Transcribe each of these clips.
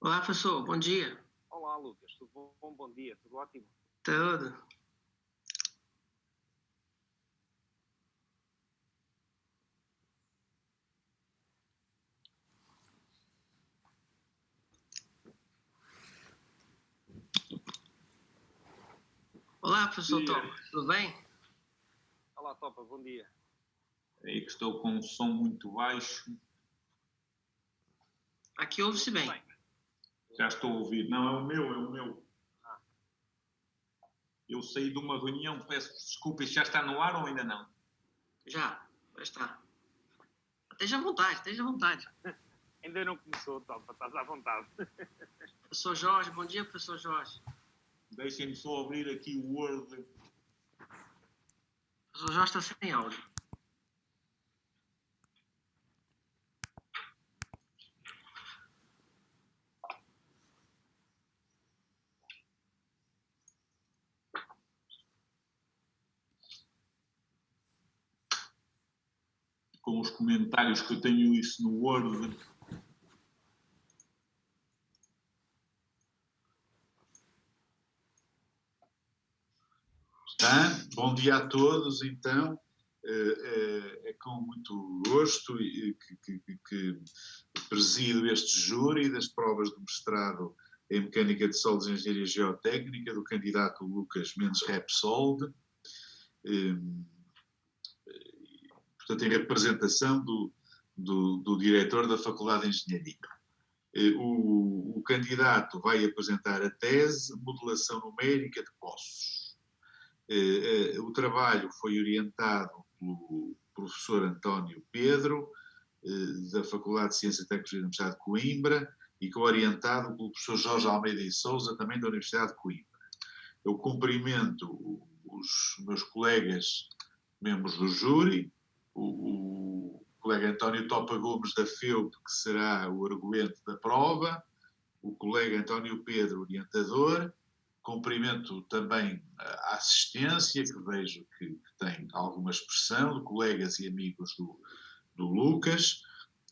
Olá, professor, bom dia. Olá, Lucas, tudo bom? Bom dia, tudo ótimo? Tudo. Olá, professor Tom, tudo bem? Olá, Topa, bom dia. Aí que estou com um som muito baixo. Aqui ouve-se bem. Já estou a ouvir. Não, é o meu. Eu saí de uma reunião, peço desculpas, já está no ar ou ainda não? Já está. Esteja à vontade, esteja à vontade. Ainda não começou, Topa, estás à vontade. Professor Jorge, bom dia, professor Jorge. Deixem-me só abrir aqui o Word. O professor Jorge está sem áudio. Com os comentários que eu tenho isso no Word. Está? Bom dia a todos, então. É com muito gosto que presido este júri das provas do mestrado em Mecânica de Sólidos e Engenharia Geotécnica do candidato Lucas Mendes Repsold, portanto, em representação do diretor da Faculdade de Engenharia. O candidato vai apresentar a tese Modelação Numérica de Poços. O trabalho foi orientado pelo professor António Pedro, da Faculdade de Ciência e Tecnologia da Universidade de Coimbra, e co-orientado pelo professor Jorge Almeida e Sousa, também da Universidade de Coimbra. Eu cumprimento os meus colegas, membros do júri, o colega António Topa Gomes da FEUP, que será o arguente da prova, o colega António Pedro, orientador. Cumprimento também a assistência, que vejo que tem alguma expressão, de colegas e amigos do Lucas.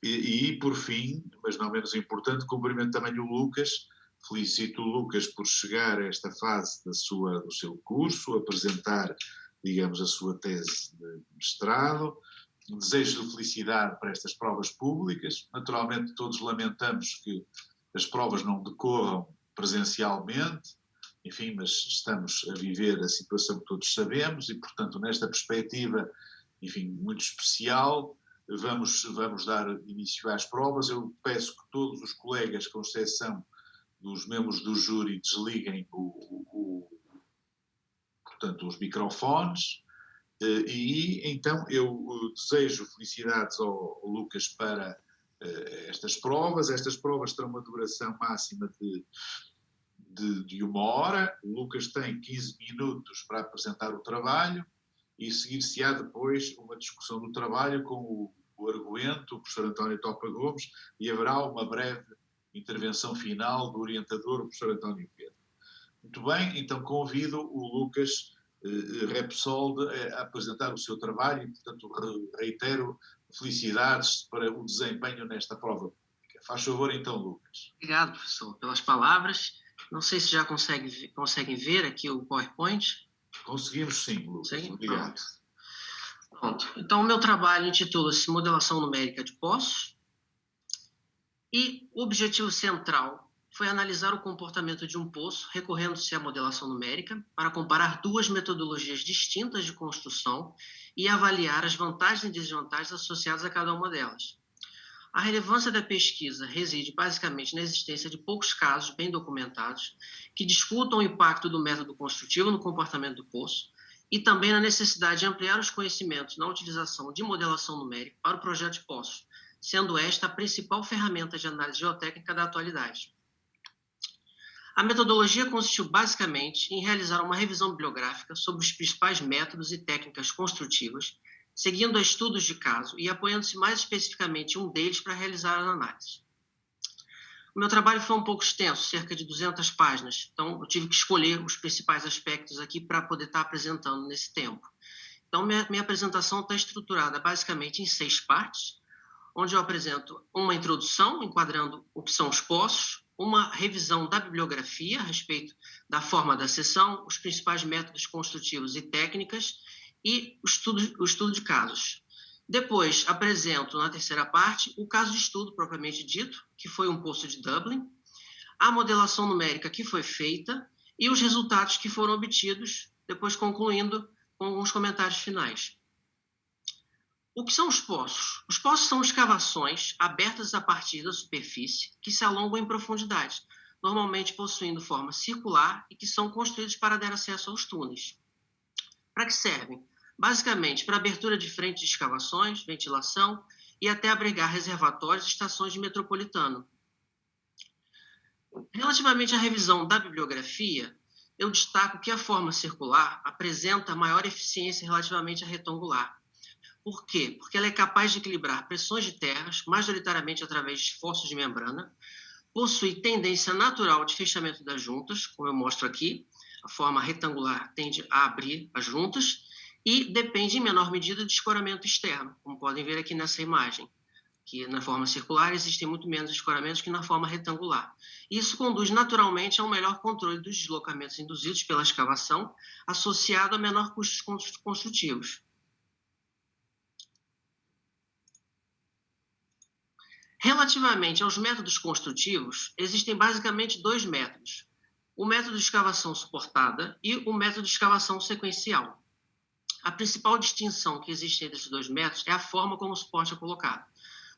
E, por fim, mas não menos importante, cumprimento também o Lucas. Felicito o Lucas por chegar a esta fase do seu curso, apresentar, digamos, a sua tese de mestrado. Desejo felicidade para estas provas públicas. Naturalmente, todos lamentamos que as provas não decorram presencialmente, enfim, mas estamos a viver a situação que todos sabemos e, portanto, nesta perspectiva, enfim, muito especial, vamos dar início às provas. Eu peço que todos os colegas, com exceção dos membros do júri, desliguem portanto, os microfones. E então eu desejo felicidades ao Lucas para estas provas. Estas provas terão uma duração máxima de 1 hora. O Lucas tem 15 minutos para apresentar o trabalho e seguir-se-á depois uma discussão do trabalho com o arguente, o professor António Topa Gomes, e haverá uma breve intervenção final do orientador, o professor António Pedro. Muito bem, então convido o Lucas Repsold a apresentar o seu trabalho e, portanto, reitero felicidades para o desempenho nesta prova pública. Faz favor, então, Lucas. Obrigado, professor, pelas palavras. Não sei se já conseguem ver aqui o PowerPoint. Conseguimos sim, Lucas. Sim? Obrigado. Pronto. Então, o meu trabalho intitula-se Modelação Numérica de Poços e o objetivo central foi analisar o comportamento de um poço recorrendo-se à modelação numérica para comparar duas metodologias distintas de construção e avaliar as vantagens e desvantagens associadas a cada uma delas. A relevância da pesquisa reside basicamente na existência de poucos casos bem documentados que discutam o impacto do método construtivo no comportamento do poço e também na necessidade de ampliar os conhecimentos na utilização de modelação numérica para o projeto de poço, sendo esta a principal ferramenta de análise geotécnica da atualidade. A metodologia consistiu basicamente em realizar uma revisão bibliográfica sobre os principais métodos e técnicas construtivas, seguindo a estudos de caso e apoiando-se mais especificamente em um deles para realizar a análise. O meu trabalho foi um pouco extenso, cerca de 200 páginas, então eu tive que escolher os principais aspectos aqui para poder estar apresentando nesse tempo. Então, minha apresentação está estruturada basicamente em 6 partes, onde eu apresento uma introdução, enquadrando o que são os poços, uma revisão da bibliografia a respeito da forma da seção, os principais métodos construtivos e técnicas e o estudo de casos. Depois, apresento, na terceira parte, o caso de estudo propriamente dito, que foi um poço de Dublin, a modelação numérica que foi feita e os resultados que foram obtidos, depois concluindo com alguns comentários finais. O que são os poços? Os poços são escavações abertas a partir da superfície que se alongam em profundidade, normalmente possuindo forma circular e que são construídos para dar acesso aos túneis. Para que servem? Basicamente, para abertura de frente de escavações, ventilação e até abrigar reservatórios e estações de metropolitano. Relativamente à revisão da bibliografia, eu destaco que a forma circular apresenta maior eficiência relativamente à retangular. Por quê? Porque ela é capaz de equilibrar pressões de terras, majoritariamente através de esforços de membrana, possui tendência natural de fechamento das juntas, como eu mostro aqui, a forma retangular tende a abrir as juntas, e depende em menor medida de escoramento externo, como podem ver aqui nessa imagem, que na forma circular existem muito menos escoramentos que na forma retangular. Isso conduz naturalmente a um melhor controle dos deslocamentos induzidos pela escavação, associado a menor custos construtivos. Relativamente aos métodos construtivos, existem basicamente dois métodos: o método de escavação suportada e o método de escavação sequencial. A principal distinção que existe entre esses dois métodos é a forma como o suporte é colocado.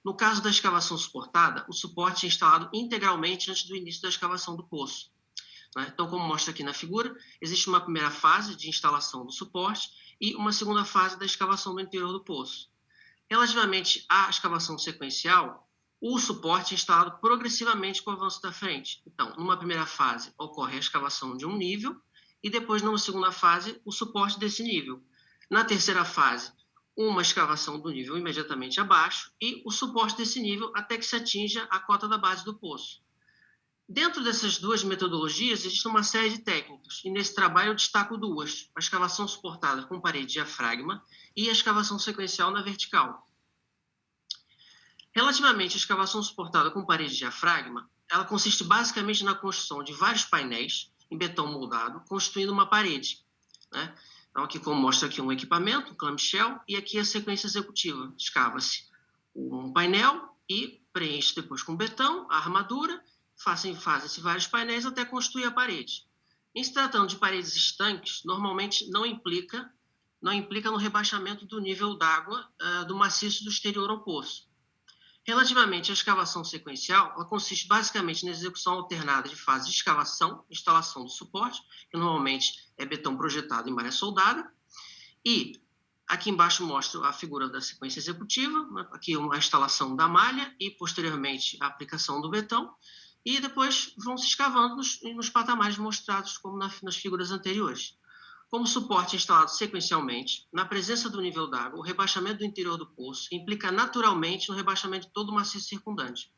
No caso da escavação suportada, o suporte é instalado integralmente antes do início da escavação do poço. Então, como mostra aqui na figura, existe uma primeira fase de instalação do suporte e uma segunda fase da escavação do interior do poço. Relativamente à escavação sequencial, o suporte é instalado progressivamente com o avanço da frente. Então, numa primeira fase, ocorre a escavação de um nível e depois, numa segunda fase, o suporte desse nível. Na terceira fase, uma escavação do nível imediatamente abaixo e o suporte desse nível até que se atinja a cota da base do poço. Dentro dessas duas metodologias, existe uma série de técnicas, e nesse trabalho eu destaco duas: a escavação suportada com parede de diafragma e a escavação sequencial na vertical. Relativamente à escavação suportada com parede de diafragma, ela consiste basicamente na construção de vários painéis em betão moldado, constituindo uma parede, né? Então, aqui como mostra aqui um equipamento, um clamshell, e aqui a sequência executiva. Escava-se um painel e preenche depois com betão, a armadura, fazem-se vários painéis até construir a parede. Em se tratando de paredes estanques, normalmente não implica no rebaixamento do nível d'água do maciço do exterior ao poço. Relativamente à escavação sequencial, ela consiste basicamente na execução alternada de fases de escavação, instalação do suporte, que normalmente é betão projetado em malha soldada, e aqui embaixo mostro a figura da sequência executiva, aqui a instalação da malha e posteriormente a aplicação do betão, e depois vão se escavando nos patamares mostrados como nas figuras anteriores. Como o suporte é instalado sequencialmente, na presença do nível d'água, o rebaixamento do interior do poço implica naturalmente no rebaixamento de todo o maciço circundante.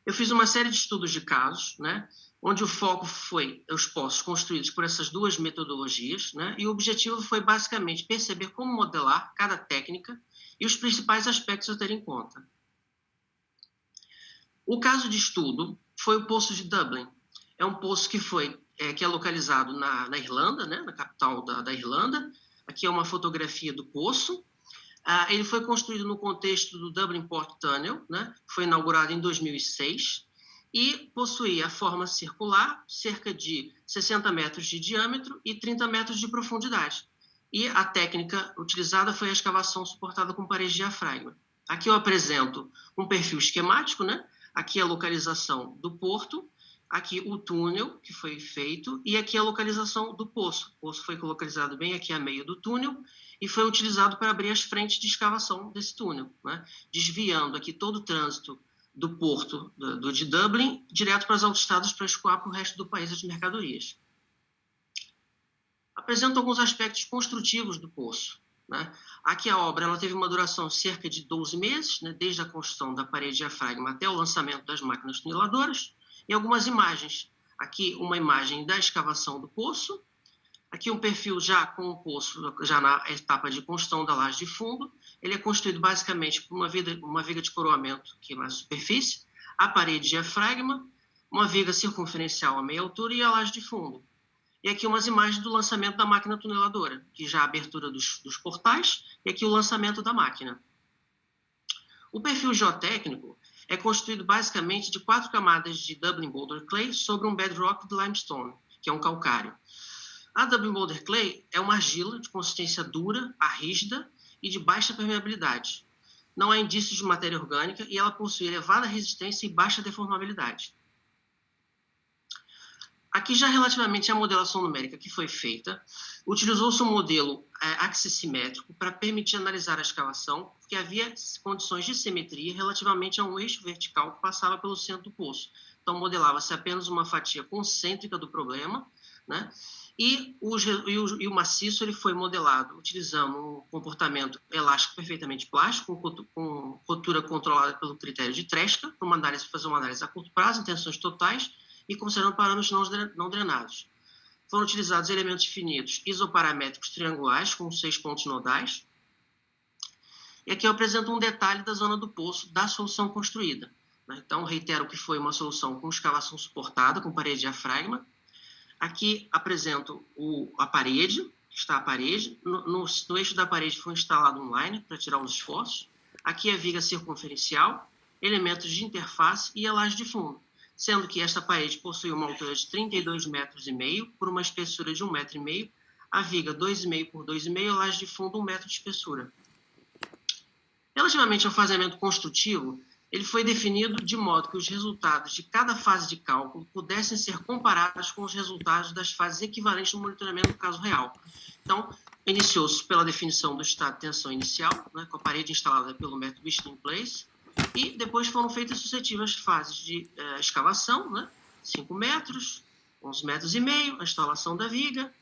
Eu fiz uma série de estudos de casos, né, onde o foco foi os poços construídos por essas duas metodologias, né, e o objetivo foi basicamente perceber como modelar cada técnica e os principais aspectos a ter em conta. O caso de estudo foi o Poço de Dublin. É um poço que é localizado na Irlanda, né, na capital da Irlanda. Aqui é uma fotografia do poço. Ele foi construído no contexto do Dublin Port Tunnel, né, foi inaugurado em 2006, e possuía a forma circular, cerca de 60 metros de diâmetro e 30 metros de profundidade. E a técnica utilizada foi a escavação suportada com parede de diafragma. Aqui eu apresento um perfil esquemático, né? Aqui a localização do porto, aqui o túnel que foi feito e aqui a localização do poço. O poço foi localizado bem aqui a meio do túnel e foi utilizado para abrir as frentes de escavação desse túnel, né? Desviando aqui todo o trânsito do porto de Dublin direto para as autoestradas para escoar para o resto do país as mercadorias. Apresento alguns aspectos construtivos do poço, né? Aqui a obra ela teve uma duração de cerca de 12 meses, né? Desde a construção da parede de diafragma até o lançamento das máquinas tuneladoras. E algumas imagens. Aqui uma imagem da escavação do poço. Aqui um perfil já com o poço, já na etapa de construção da laje de fundo. Ele é construído basicamente por uma viga de coroamento que é na superfície. a parede de diafragma, uma viga circunferencial a meia altura e a laje de fundo. E aqui umas imagens do lançamento da máquina tuneladora, que já a abertura dos portais, e aqui o lançamento da máquina. O perfil geotécnico é constituído basicamente de 4 camadas de Dublin Boulder Clay sobre um bedrock de limestone, que é um calcário. A Dublin Boulder Clay é uma argila de consistência dura, rígida e de baixa permeabilidade. Não há indícios de matéria orgânica e ela possui elevada resistência e baixa deformabilidade. Aqui, já relativamente à modelação numérica que foi feita, utilizou-se um modelo axissimétrico para permitir analisar a escavação, porque havia condições de simetria relativamente a um eixo vertical que passava pelo centro do poço. Então, modelava-se apenas uma fatia concêntrica do problema, né? E o maciço ele foi modelado utilizando um comportamento elástico perfeitamente plástico, com rotura controlada pelo critério de Tresca, para fazer uma análise a curto prazo, em tensões totais, e considerando parâmetros não drenados. Foram utilizados elementos finitos isoparamétricos triangulares com 6 pontos nodais. E aqui eu apresento um detalhe da zona do poço da solução construída. Então, reitero que foi uma solução com escavação suportada, com parede de diafragma. Aqui apresento a parede, está a parede. No eixo da parede foi instalado um liner para tirar os esforços. Aqui a viga circunferencial, elementos de interface e a laje de fundo, sendo que esta parede possui uma altura de 32,5 metros por uma espessura de 1,5 metro, a viga 2,5 por 2,5, a laje de fundo 1 metro de espessura. Relativamente ao faseamento construtivo, ele foi definido de modo que os resultados de cada fase de cálculo pudessem ser comparados com os resultados das fases equivalentes do monitoramento no caso real. Então, iniciou-se pela definição do estado de tensão inicial, né, com a parede instalada pelo método Wishing in Place, e depois foram feitas sucessivas fases de escavação, né? 5 metros, 11 metros e meio, a instalação da viga,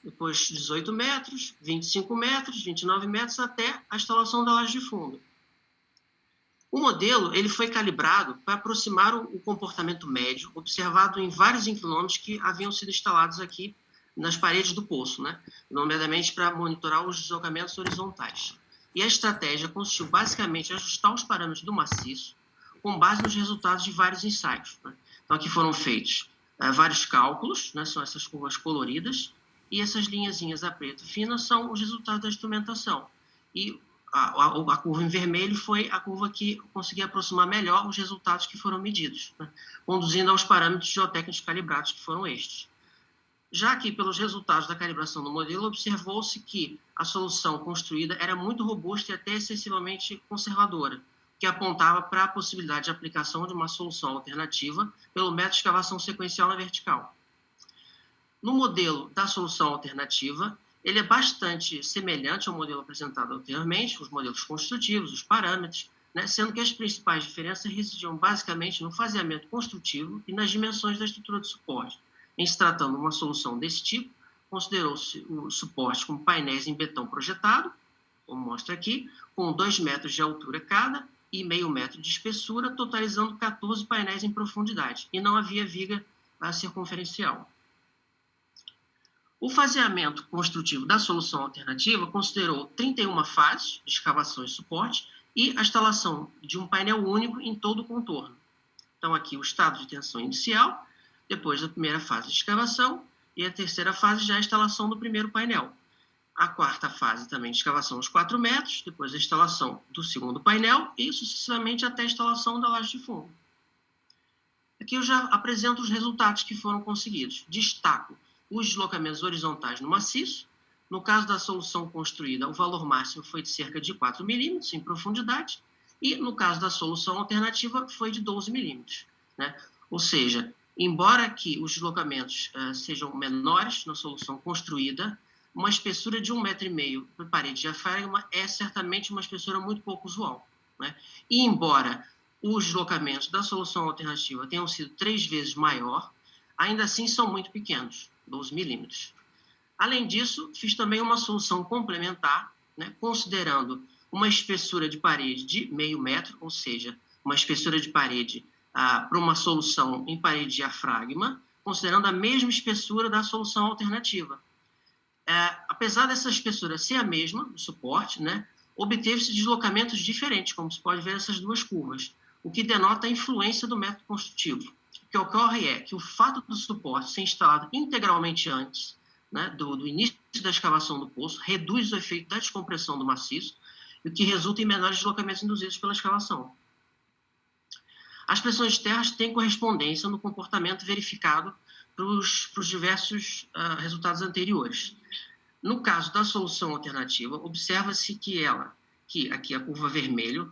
depois 18 metros, 25 metros, 29 metros, até a instalação da laje de fundo. O modelo ele foi calibrado para aproximar o comportamento médio observado em vários inclinômetros que haviam sido instalados aqui nas paredes do poço, né? Nomeadamente para monitorar os deslocamentos horizontais. E a estratégia consistiu basicamente em ajustar os parâmetros do maciço com base nos resultados de vários ensaios, né? Então, aqui foram feitos vários cálculos, né? São essas curvas coloridas, e essas linhazinhas a preto fino são os resultados da instrumentação. E a curva em vermelho foi a curva que conseguia aproximar melhor os resultados que foram medidos, né? Conduzindo aos parâmetros geotécnicos calibrados, que foram estes. Já que, pelos resultados da calibração do modelo, observou-se que a solução construída era muito robusta e até excessivamente conservadora, que apontava para a possibilidade de aplicação de uma solução alternativa pelo método de escavação sequencial na vertical. No modelo da solução alternativa, ele é bastante semelhante ao modelo apresentado anteriormente, os modelos construtivos, os parâmetros, né, sendo que as principais diferenças residiam basicamente no faseamento construtivo e nas dimensões da estrutura de suporte. Em se tratando de uma solução desse tipo, considerou-se o suporte com painéis em betão projetado, como mostra aqui, com 2 metros de altura cada e meio metro de espessura, totalizando 14 painéis em profundidade, e não havia viga circunferencial. O faseamento construtivo da solução alternativa considerou 31 fases de escavação e suporte e a instalação de um painel único em todo o contorno. Então, aqui o estado de tensão inicial, depois da primeira fase de escavação, e a terceira fase já a instalação do primeiro painel. A quarta fase também de escavação aos 4 metros, depois a instalação do segundo painel e sucessivamente até a instalação da laje de fundo. Aqui eu já apresento os resultados que foram conseguidos. Destaco os deslocamentos horizontais no maciço. No caso da solução construída, o valor máximo foi de cerca de 4 milímetros em profundidade, e no caso da solução alternativa foi de 12 milímetros, né? Ou seja, embora aqui os deslocamentos sejam menores na solução construída, uma espessura de 1,5 metro por parede de diafragma é certamente uma espessura muito pouco usual, né? E embora os deslocamentos da solução alternativa tenham sido 3 vezes maior, ainda assim são muito pequenos, 12 milímetros. Além disso, fiz também uma solução complementar, né, considerando uma espessura de parede de 0,5 metro, ou seja, uma espessura de parede para uma solução em parede de diafragma, considerando a mesma espessura da solução alternativa. Apesar dessa espessura ser a mesma, do suporte, né, obteve-se deslocamentos diferentes, como se pode ver nessas duas curvas. o que denota a influência do método construtivo. O que ocorre é que o fato do suporte ser instalado integralmente antes, né, do início da escavação do poço, reduz o efeito da descompressão do maciço, o que resulta em menores deslocamentos induzidos pela escavação. As pressões de terras têm correspondência no comportamento verificado para os diversos resultados anteriores. No caso da solução alternativa, observa-se que aqui a curva vermelho,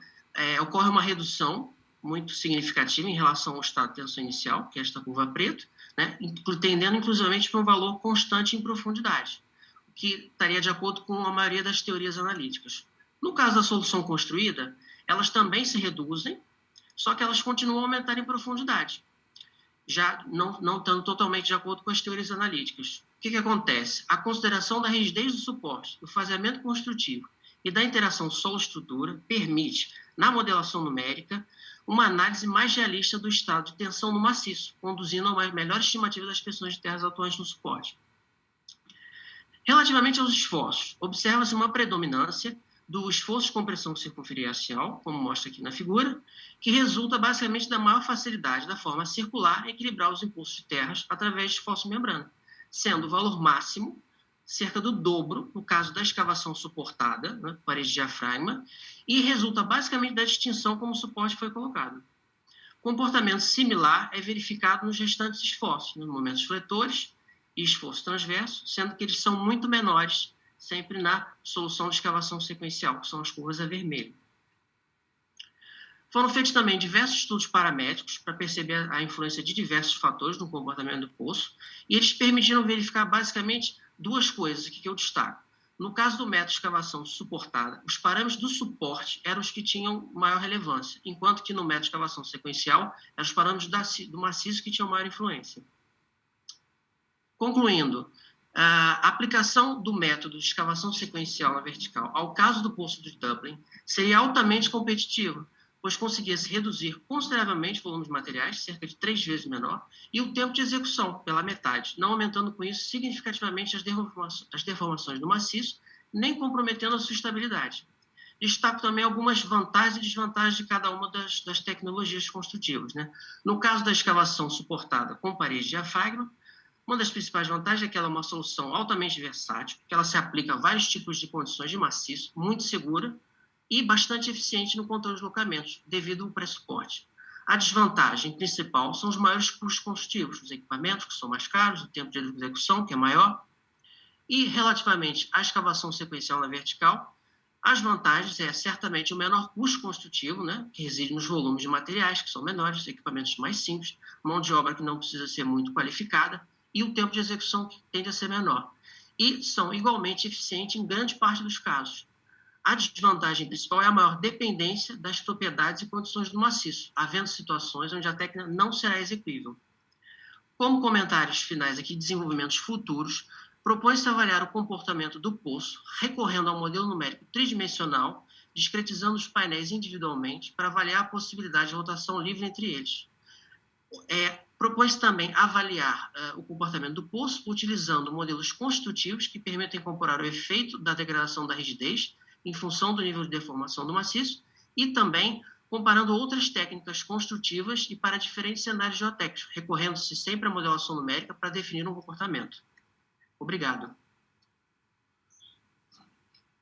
ocorre uma redução muito significativa em relação ao estado de tensão inicial, que é esta curva preto, né, tendendo inclusivamente para um valor constante em profundidade, o que estaria de acordo com a maioria das teorias analíticas. No caso da solução construída, elas também se reduzem, só que elas continuam a aumentar em profundidade, já não estando totalmente de acordo com as teorias analíticas. O que acontece? A consideração da rigidez do suporte, do faseamento construtivo e da interação solo-estrutura permite, na modelação numérica, uma análise mais realista do estado de tensão no maciço, conduzindo a uma melhor estimativa das pressões de terras atuantes no suporte. Relativamente aos esforços, observa-se uma predominância do esforço de compressão circunferencial, como mostra aqui na figura, que resulta basicamente da maior facilidade da forma circular em equilibrar os impulsos de terras através de esforço de membrana, sendo o valor máximo cerca do dobro no caso da escavação suportada, né, parede de diafragma, e resulta basicamente da distinção como o suporte foi colocado. Comportamento similar é verificado nos restantes esforços, nos momentos fletores e esforço transverso, sendo que eles são muito menores sempre na solução de escavação sequencial, que são as curvas a vermelho. Foram feitos também diversos estudos paramétricos para perceber a influência de diversos fatores no comportamento do poço, e eles permitiram verificar basicamente duas coisas aqui que eu destaco. No caso do método de escavação suportada, os parâmetros do suporte eram os que tinham maior relevância, enquanto que no método de escavação sequencial, eram os parâmetros do maciço que tinham maior influência. Concluindo, a aplicação do método de escavação sequencial na vertical ao caso do poço de Dublin seria altamente competitivo, pois conseguia-se reduzir consideravelmente o volume de materiais, cerca de 3 vezes menor, e o tempo de execução, pela metade, não aumentando com isso significativamente as deformações do maciço, nem comprometendo a sua estabilidade. Destaco também algumas vantagens e desvantagens de cada uma das tecnologias construtivas, né? No caso da escavação suportada com parede de diafragma, uma das principais vantagens é que ela é uma solução altamente versátil, que ela se aplica a vários tipos de condições de maciço, muito segura, e bastante eficiente no controle de deslocamentos, devido ao pressuporte. A desvantagem principal são os maiores custos construtivos, os equipamentos, que são mais caros, o tempo de execução, que é maior, e, relativamente à escavação sequencial na vertical, as vantagens é certamente o menor custo construtivo, né, que reside nos volumes de materiais, que são menores, equipamentos mais simples, mão de obra que não precisa ser muito qualificada, e o tempo de execução que tende a ser menor. E são igualmente eficientes em grande parte dos casos. A desvantagem principal é a maior dependência das propriedades e condições do maciço, havendo situações onde a técnica não será execuível. Como comentários finais aqui, desenvolvimentos futuros, propõe-se avaliar o comportamento do poço, recorrendo ao modelo numérico tridimensional, discretizando os painéis individualmente para avaliar a possibilidade de rotação livre entre eles. Propõe-se também avaliar o comportamento do poço utilizando modelos construtivos que permitem comparar o efeito da degradação da rigidez em função do nível de deformação do maciço e também comparando outras técnicas construtivas e para diferentes cenários geotécnicos, recorrendo-se sempre à modelação numérica para definir um comportamento. Obrigado.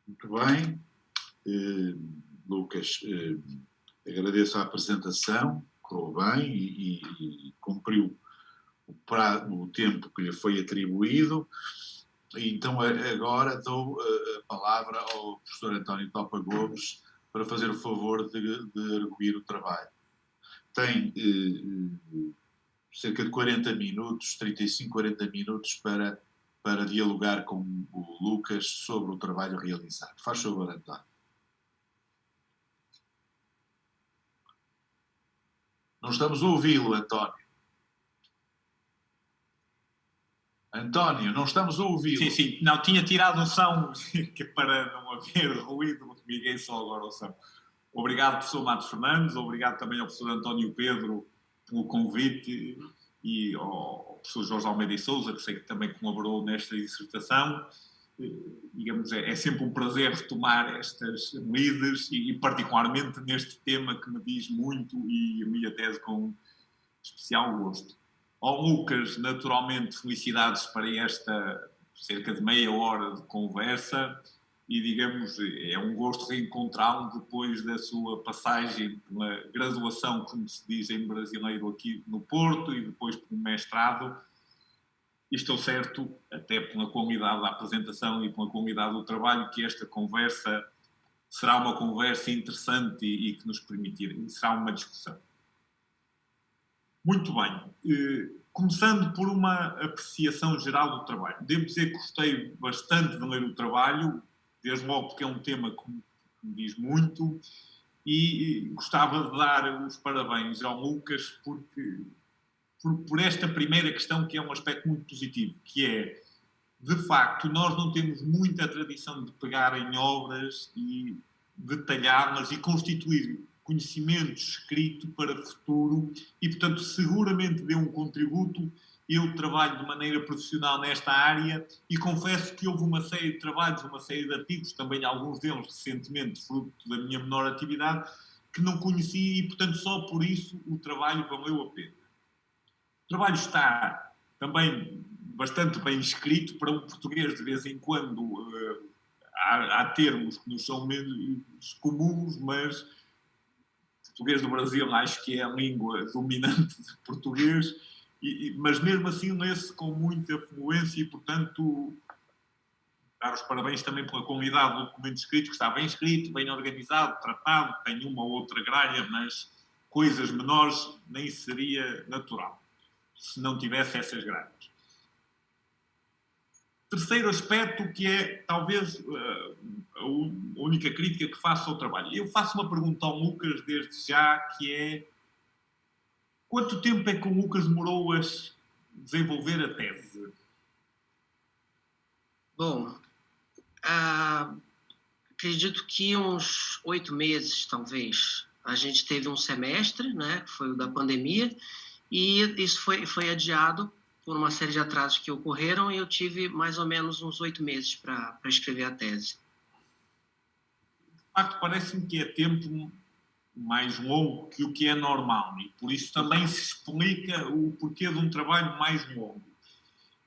Muito bem. Lucas, agradeço a apresentação, correu bem e cumpriu o tempo que lhe foi atribuído. Então, agora dou a palavra ao professor António Topa Gomes para fazer o favor de arguir o trabalho. Tem cerca de 40 minutos, 35, 40 minutos para dialogar com o Lucas sobre o trabalho realizado. Faz favor, António. Não estamos a ouvi-lo, António. António, não estamos a ouvi-lo. Sim, sim. Não, tinha tirado o som para não haver ruído. Liguei só agora o som. Obrigado, professor Matos Fernandes. Obrigado também ao professor António Pedro pelo convite e ao professor Jorge Almeida e Sousa, que sei que também colaborou nesta dissertação. digamos, é sempre um prazer retomar estas lides e particularmente neste tema que me diz muito e li a tese com especial gosto. Ao Lucas, naturalmente, felicidades para esta cerca de meia hora de conversa e, digamos, é um gosto reencontrá-lo depois da sua passagem pela graduação, como se diz em brasileiro, aqui no Porto e depois pelo mestrado. E estou certo, até pela qualidade da apresentação e pela qualidade do trabalho, que esta conversa será uma conversa interessante e que nos permitirá, e será uma discussão. Muito bem. Começando por uma apreciação geral do trabalho. Devo dizer que gostei bastante de ler o trabalho, desde logo porque é um tema que me diz muito, e gostava de dar os parabéns ao Lucas por esta primeira questão, que é um aspecto muito positivo, que é, de facto, nós não temos muita tradição de pegar em obras e detalhá-las e constituir conhecimento escrito para o futuro e, portanto, seguramente deu um contributo. Eu trabalho de maneira profissional nesta área e confesso que houve uma série de trabalhos, uma série de artigos, também alguns deles recentemente, fruto da minha menor atividade, que não conhecia e, portanto, só por isso o trabalho valeu a pena. O trabalho está também bastante bem escrito para um português, de vez em quando há termos que nos são menos comuns, mas português do Brasil acho que é a língua dominante de português, mas mesmo assim lê-se com muita fluência e, portanto, dar os parabéns também pela qualidade do documento escrito, que está bem escrito, bem organizado, tratado, tem uma ou outra gralha, mas coisas menores nem seria natural se não tivesse essas grades. Terceiro aspecto, que é talvez a única crítica que faço ao trabalho. Eu faço uma pergunta ao Lucas desde já, que é: quanto tempo é que o Lucas demorou a desenvolver a tese? Bom, acredito que uns 8 meses, talvez. A gente teve um semestre, né, que foi o da pandemia, e isso foi adiado por uma série de atrasos que ocorreram e eu tive mais ou menos uns 8 meses para escrever a tese. De facto, parece-me que é tempo mais longo que o que é normal e por isso também se explica o porquê de um trabalho mais longo.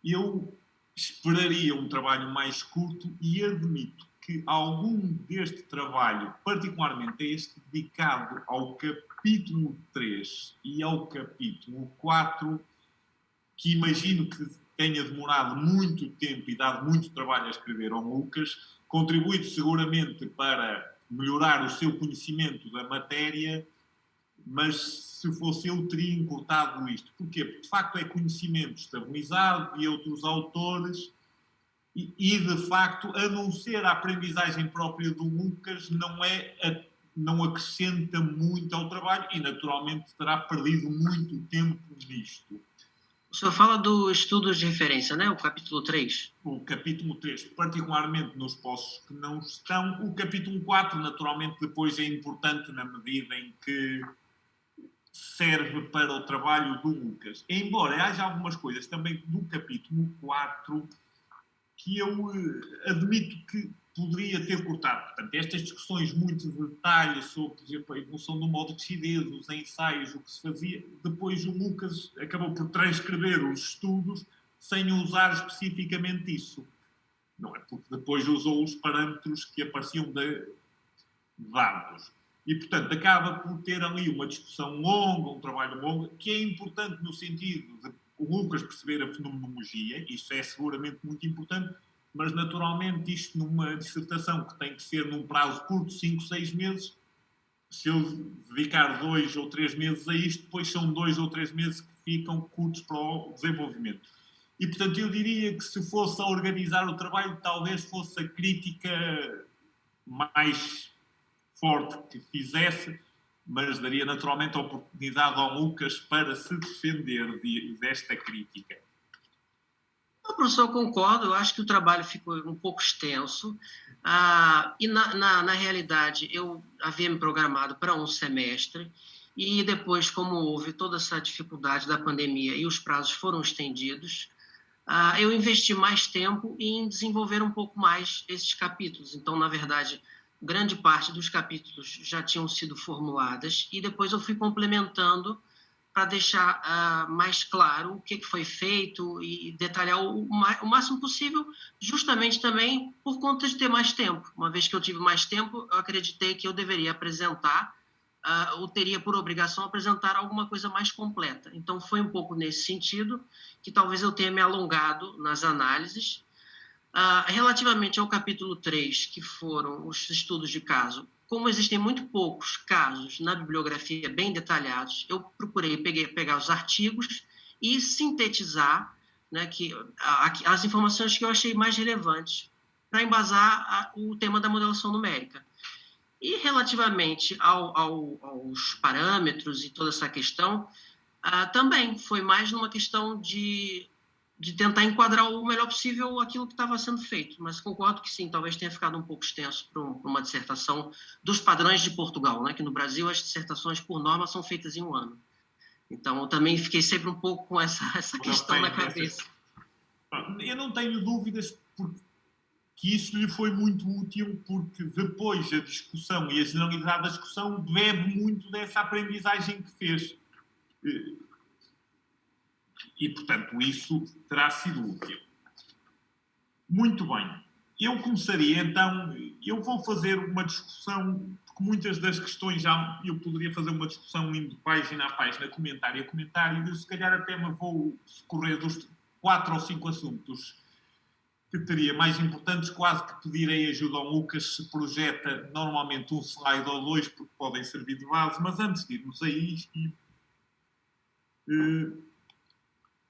Eu esperaria um trabalho mais curto e admito que algum deste trabalho, particularmente este dedicado ao capítulo 3 e ao capítulo 4, que imagino que tenha demorado muito tempo e dado muito trabalho a escrever ao Lucas, contribuído seguramente para melhorar o seu conhecimento da matéria, mas se fosse eu teria encurtado isto. Porquê? Porque de facto é conhecimento estabilizado de outros autores e de facto, a não ser a aprendizagem própria do Lucas, não acrescenta muito ao trabalho e naturalmente terá perdido muito tempo nisto. O senhor fala do estudos de referência, né? O capítulo 3. O capítulo 3, particularmente nos postos que não estão. O capítulo 4, naturalmente, depois é importante na medida em que serve para o trabalho do Lucas. Embora haja algumas coisas também do capítulo 4 que eu admito que poderia ter cortado. Portanto, estas discussões muito de detalhes sobre, por exemplo, a evolução do modo de decidez, os ensaios, o que se fazia, depois o Lucas acabou por transcrever os estudos sem usar especificamente isso. Não é? Porque depois usou os parâmetros que apareciam de dados. E, portanto, acaba por ter ali uma discussão longa, um trabalho longo, que é importante no sentido de o Lucas perceber a fenomenologia, isso é seguramente muito importante, mas naturalmente isto numa dissertação que tem que ser num prazo curto, 5, 6 meses, se eu dedicar 2 ou 3 meses a isto, depois são 2 ou 3 meses que ficam curtos para o desenvolvimento. E, portanto, eu diria que se fosse a organizar o trabalho, talvez fosse a crítica mais forte que fizesse, mas daria naturalmente a oportunidade ao Lucas para se defender desta crítica. Professor, eu concordo. Eu acho que o trabalho ficou um pouco extenso. E, na realidade, eu havia me programado para um semestre e depois, como houve toda essa dificuldade da pandemia e os prazos foram estendidos, eu investi mais tempo em desenvolver um pouco mais esses capítulos. Então, na verdade, grande parte dos capítulos já tinham sido formuladas e depois eu fui complementando para deixar mais claro o que foi feito e detalhar o máximo possível, justamente também por conta de ter mais tempo. Uma vez que eu tive mais tempo, eu acreditei que eu deveria apresentar, ou teria por obrigação apresentar alguma coisa mais completa. Então, foi um pouco nesse sentido que talvez eu tenha me alongado nas análises. Relativamente ao capítulo 3, que foram os estudos de caso, como existem muito poucos casos na bibliografia bem detalhados, eu procurei pegar os artigos e sintetizar, né, as informações que eu achei mais relevantes para embasar o tema da modelação numérica. E relativamente aos parâmetros e toda essa questão, também foi mais numa questão de tentar enquadrar o melhor possível aquilo que estava sendo feito. Mas concordo que sim, talvez tenha ficado um pouco extenso para uma dissertação dos padrões de Portugal, né? Que no Brasil as dissertações, por norma, são feitas em um ano. Então, eu também fiquei sempre um pouco com essa questão na cabeça. Eu não tenho dúvidas que isso lhe foi muito útil, porque depois a discussão e a generalidade da discussão bebe muito dessa aprendizagem que fez. E, portanto, isso terá sido útil. Muito bem. Eu começaria, então, eu vou fazer uma discussão, porque muitas das questões já eu poderia fazer uma discussão indo página a página, comentário a comentário, e eu se calhar até me vou correr dos 4 ou 5 assuntos que teria mais importantes, quase que pedirei ajuda ao Lucas se projeta normalmente um slide ou 2, porque podem servir de base, mas antes de irmos a isto,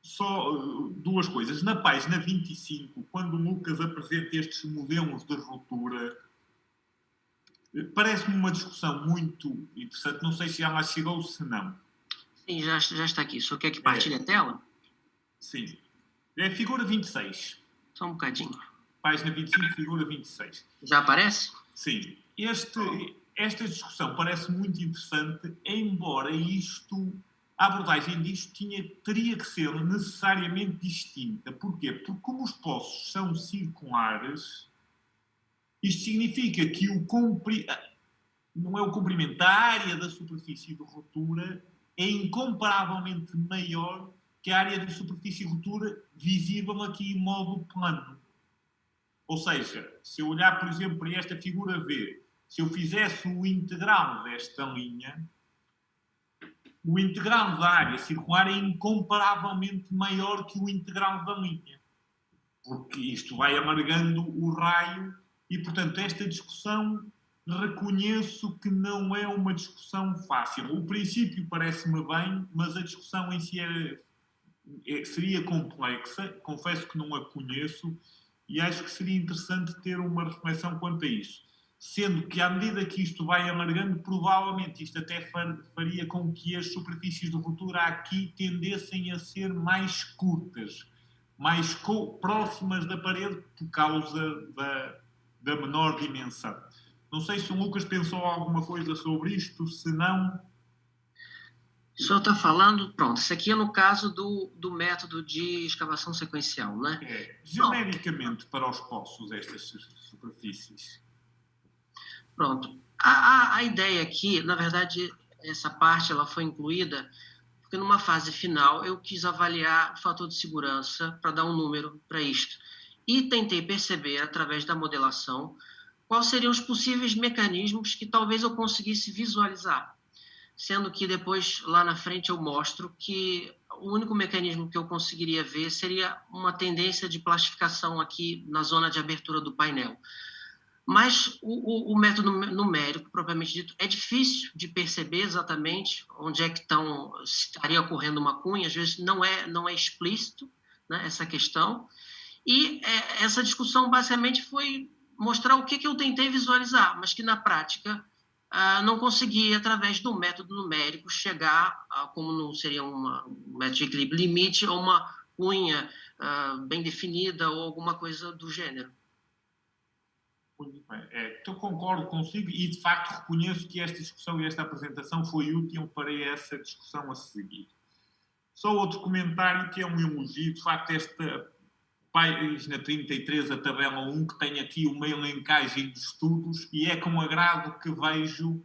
só 2 coisas. Na página 25, quando o Lucas apresenta estes modelos de ruptura, parece-me uma discussão muito interessante. Não sei se já lá chegou ou se não. Sim, já está aqui. Só quer que partilhe a tela? Sim. É a figura 26. Só um bocadinho. Página 25, figura 26. Já aparece? Sim. Esta discussão parece muito interessante, embora a abordagem disto teria que ser necessariamente distinta. Porquê? Porque como os poços são circulares, isto significa que não é o comprimento, a área da superfície de ruptura é incomparavelmente maior que a área de superfície de ruptura visível aqui em modo plano. Ou seja, se eu olhar, por exemplo, para esta figura V, se eu fizesse o integral desta linha, o integral da área circular é incomparavelmente maior que o integral da linha. Porque isto vai alargando o raio e, portanto, esta discussão reconheço que não é uma discussão fácil. O princípio parece-me bem, mas a discussão em si seria complexa. Confesso que não a conheço e acho que seria interessante ter uma reflexão quanto a isso. Sendo que, à medida que isto vai alargando, provavelmente isto até faria com que as superfícies de ruptura aqui tendessem a ser mais curtas, mais próximas da parede por causa da menor dimensão. Não sei se o Lucas pensou alguma coisa sobre isto, se não... O senhor está falando... Pronto, isso aqui é no caso do método de escavação sequencial, né? Genericamente para os poços, estas superfícies. Pronto. A ideia aqui, na verdade, essa parte ela foi incluída porque numa fase final eu quis avaliar o fator de segurança para dar um número para isto. E tentei perceber, através da modelação, quais seriam os possíveis mecanismos que talvez eu conseguisse visualizar. Sendo que depois, lá na frente, eu mostro que o único mecanismo que eu conseguiria ver seria uma tendência de plastificação aqui na zona de abertura do painel. Mas o método numérico, propriamente dito, é difícil de perceber exatamente onde é que estaria ocorrendo uma cunha, às vezes não é explícito, né, essa questão. E essa discussão basicamente foi mostrar o que eu tentei visualizar, mas que na prática não consegui, através do método numérico, chegar a, como não seria um método de equilíbrio limite, a uma cunha bem definida ou alguma coisa do gênero. Eu concordo consigo e, de facto, reconheço que esta discussão e esta apresentação foi útil para essa discussão a seguir. Só outro comentário que é um elogio. De facto, página 33, a tabela 1, que tem aqui uma elencagem de estudos, e é com agrado que vejo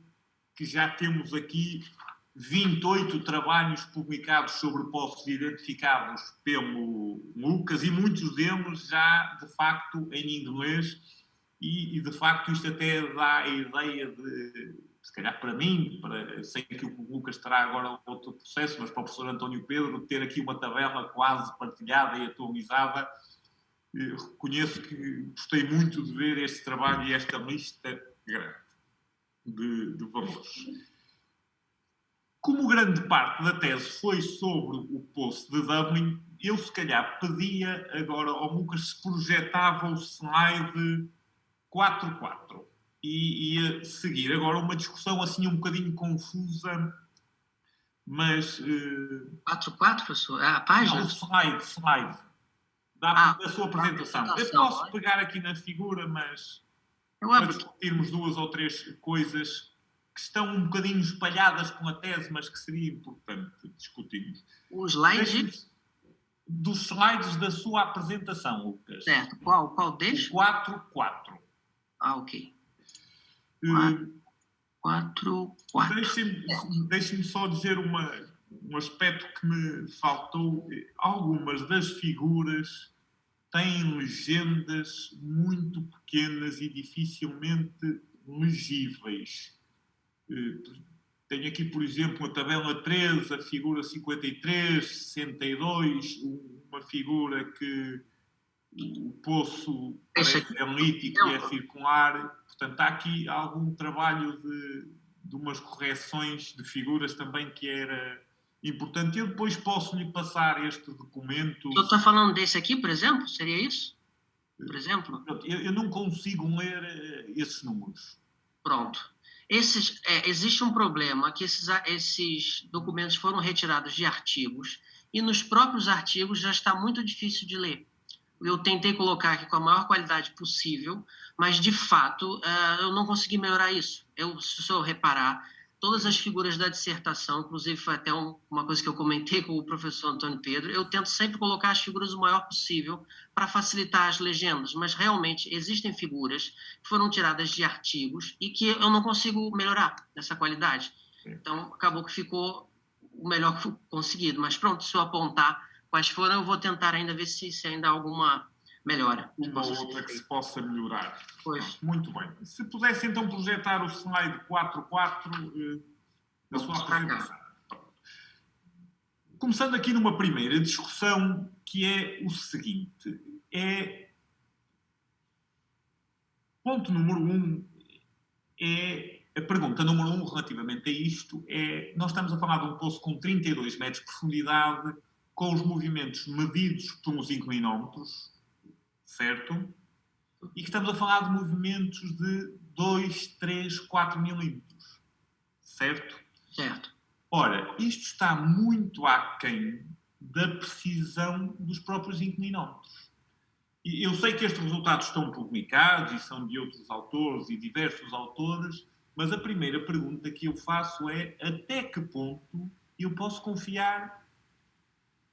que já temos aqui 28 trabalhos publicados sobre poços identificados pelo Lucas, e muitos deles já, de facto, em inglês, e de facto isto até dá a ideia de, se calhar para mim, sei que o Lucas terá agora outro processo, mas para o professor António Pedro, ter aqui uma tabela quase partilhada e atualizada. Reconheço que gostei muito de ver este trabalho e esta lista grande de valores. Como grande parte da tese foi sobre o poço de Dublin, eu se calhar pedia agora ao Lucas se projetava o slide 4.4 e ia seguir agora uma discussão assim um bocadinho confusa, mas... 4.4, professor? A página? Não, slide. Da sua apresentação. Eu posso pegar aqui na figura, mas para discutirmos 2 ou 3 coisas que estão um bocadinho espalhadas com a tese, mas que seria importante discutirmos. O slide? Dos slides da sua apresentação, Lucas. Certo. Qual deles? 4.4. Ok. 4.4. Deixe-me só dizer um aspecto que me faltou. Algumas das figuras têm legendas muito pequenas e dificilmente legíveis. Tenho aqui, por exemplo, a tabela 13, a figura 53, 62, uma figura que o poço parece elíptico e é circular. Portanto, há aqui algum trabalho de umas correções de figuras também que era importante. Eu depois posso-lhe passar este documento. Eu estou falando desse aqui, por exemplo? Seria isso? Por exemplo? Eu não consigo ler esses números. Pronto. Existe um problema que esses documentos foram retirados de artigos e nos próprios artigos já está muito difícil de ler. Eu tentei colocar aqui com a maior qualidade possível, mas, de fato, eu não consegui melhorar isso. Se o senhor reparar, todas as figuras da dissertação, inclusive foi até uma coisa que eu comentei com o professor Antônio Pedro, eu tento sempre colocar as figuras o maior possível para facilitar as legendas, mas realmente existem figuras que foram tiradas de artigos e que eu não consigo melhorar essa qualidade. Então, acabou que ficou o melhor conseguido. Mas pronto, se eu apontar quais foram, eu vou tentar ainda ver se ainda há alguma melhora. Uma outra que se possa melhorar. Pois. Muito bem. Se pudesse então projetar o slide 4.4 na sua apresentação. Começando aqui numa primeira discussão, que é o seguinte. Ponto número 1 é... A pergunta número 1 relativamente a isto é... Nós estamos a falar de um poço com 32 metros de profundidade, com os movimentos medidos pelos inclinómetros, certo? E que estamos a falar de movimentos de 2, 3, 4 milímetros, certo? Certo. Ora, isto está muito aquém da precisão dos próprios inclinómetros. E eu sei que estes resultados estão publicados e são de outros autores e diversos autores, mas a primeira pergunta que eu faço é até que ponto eu posso confiar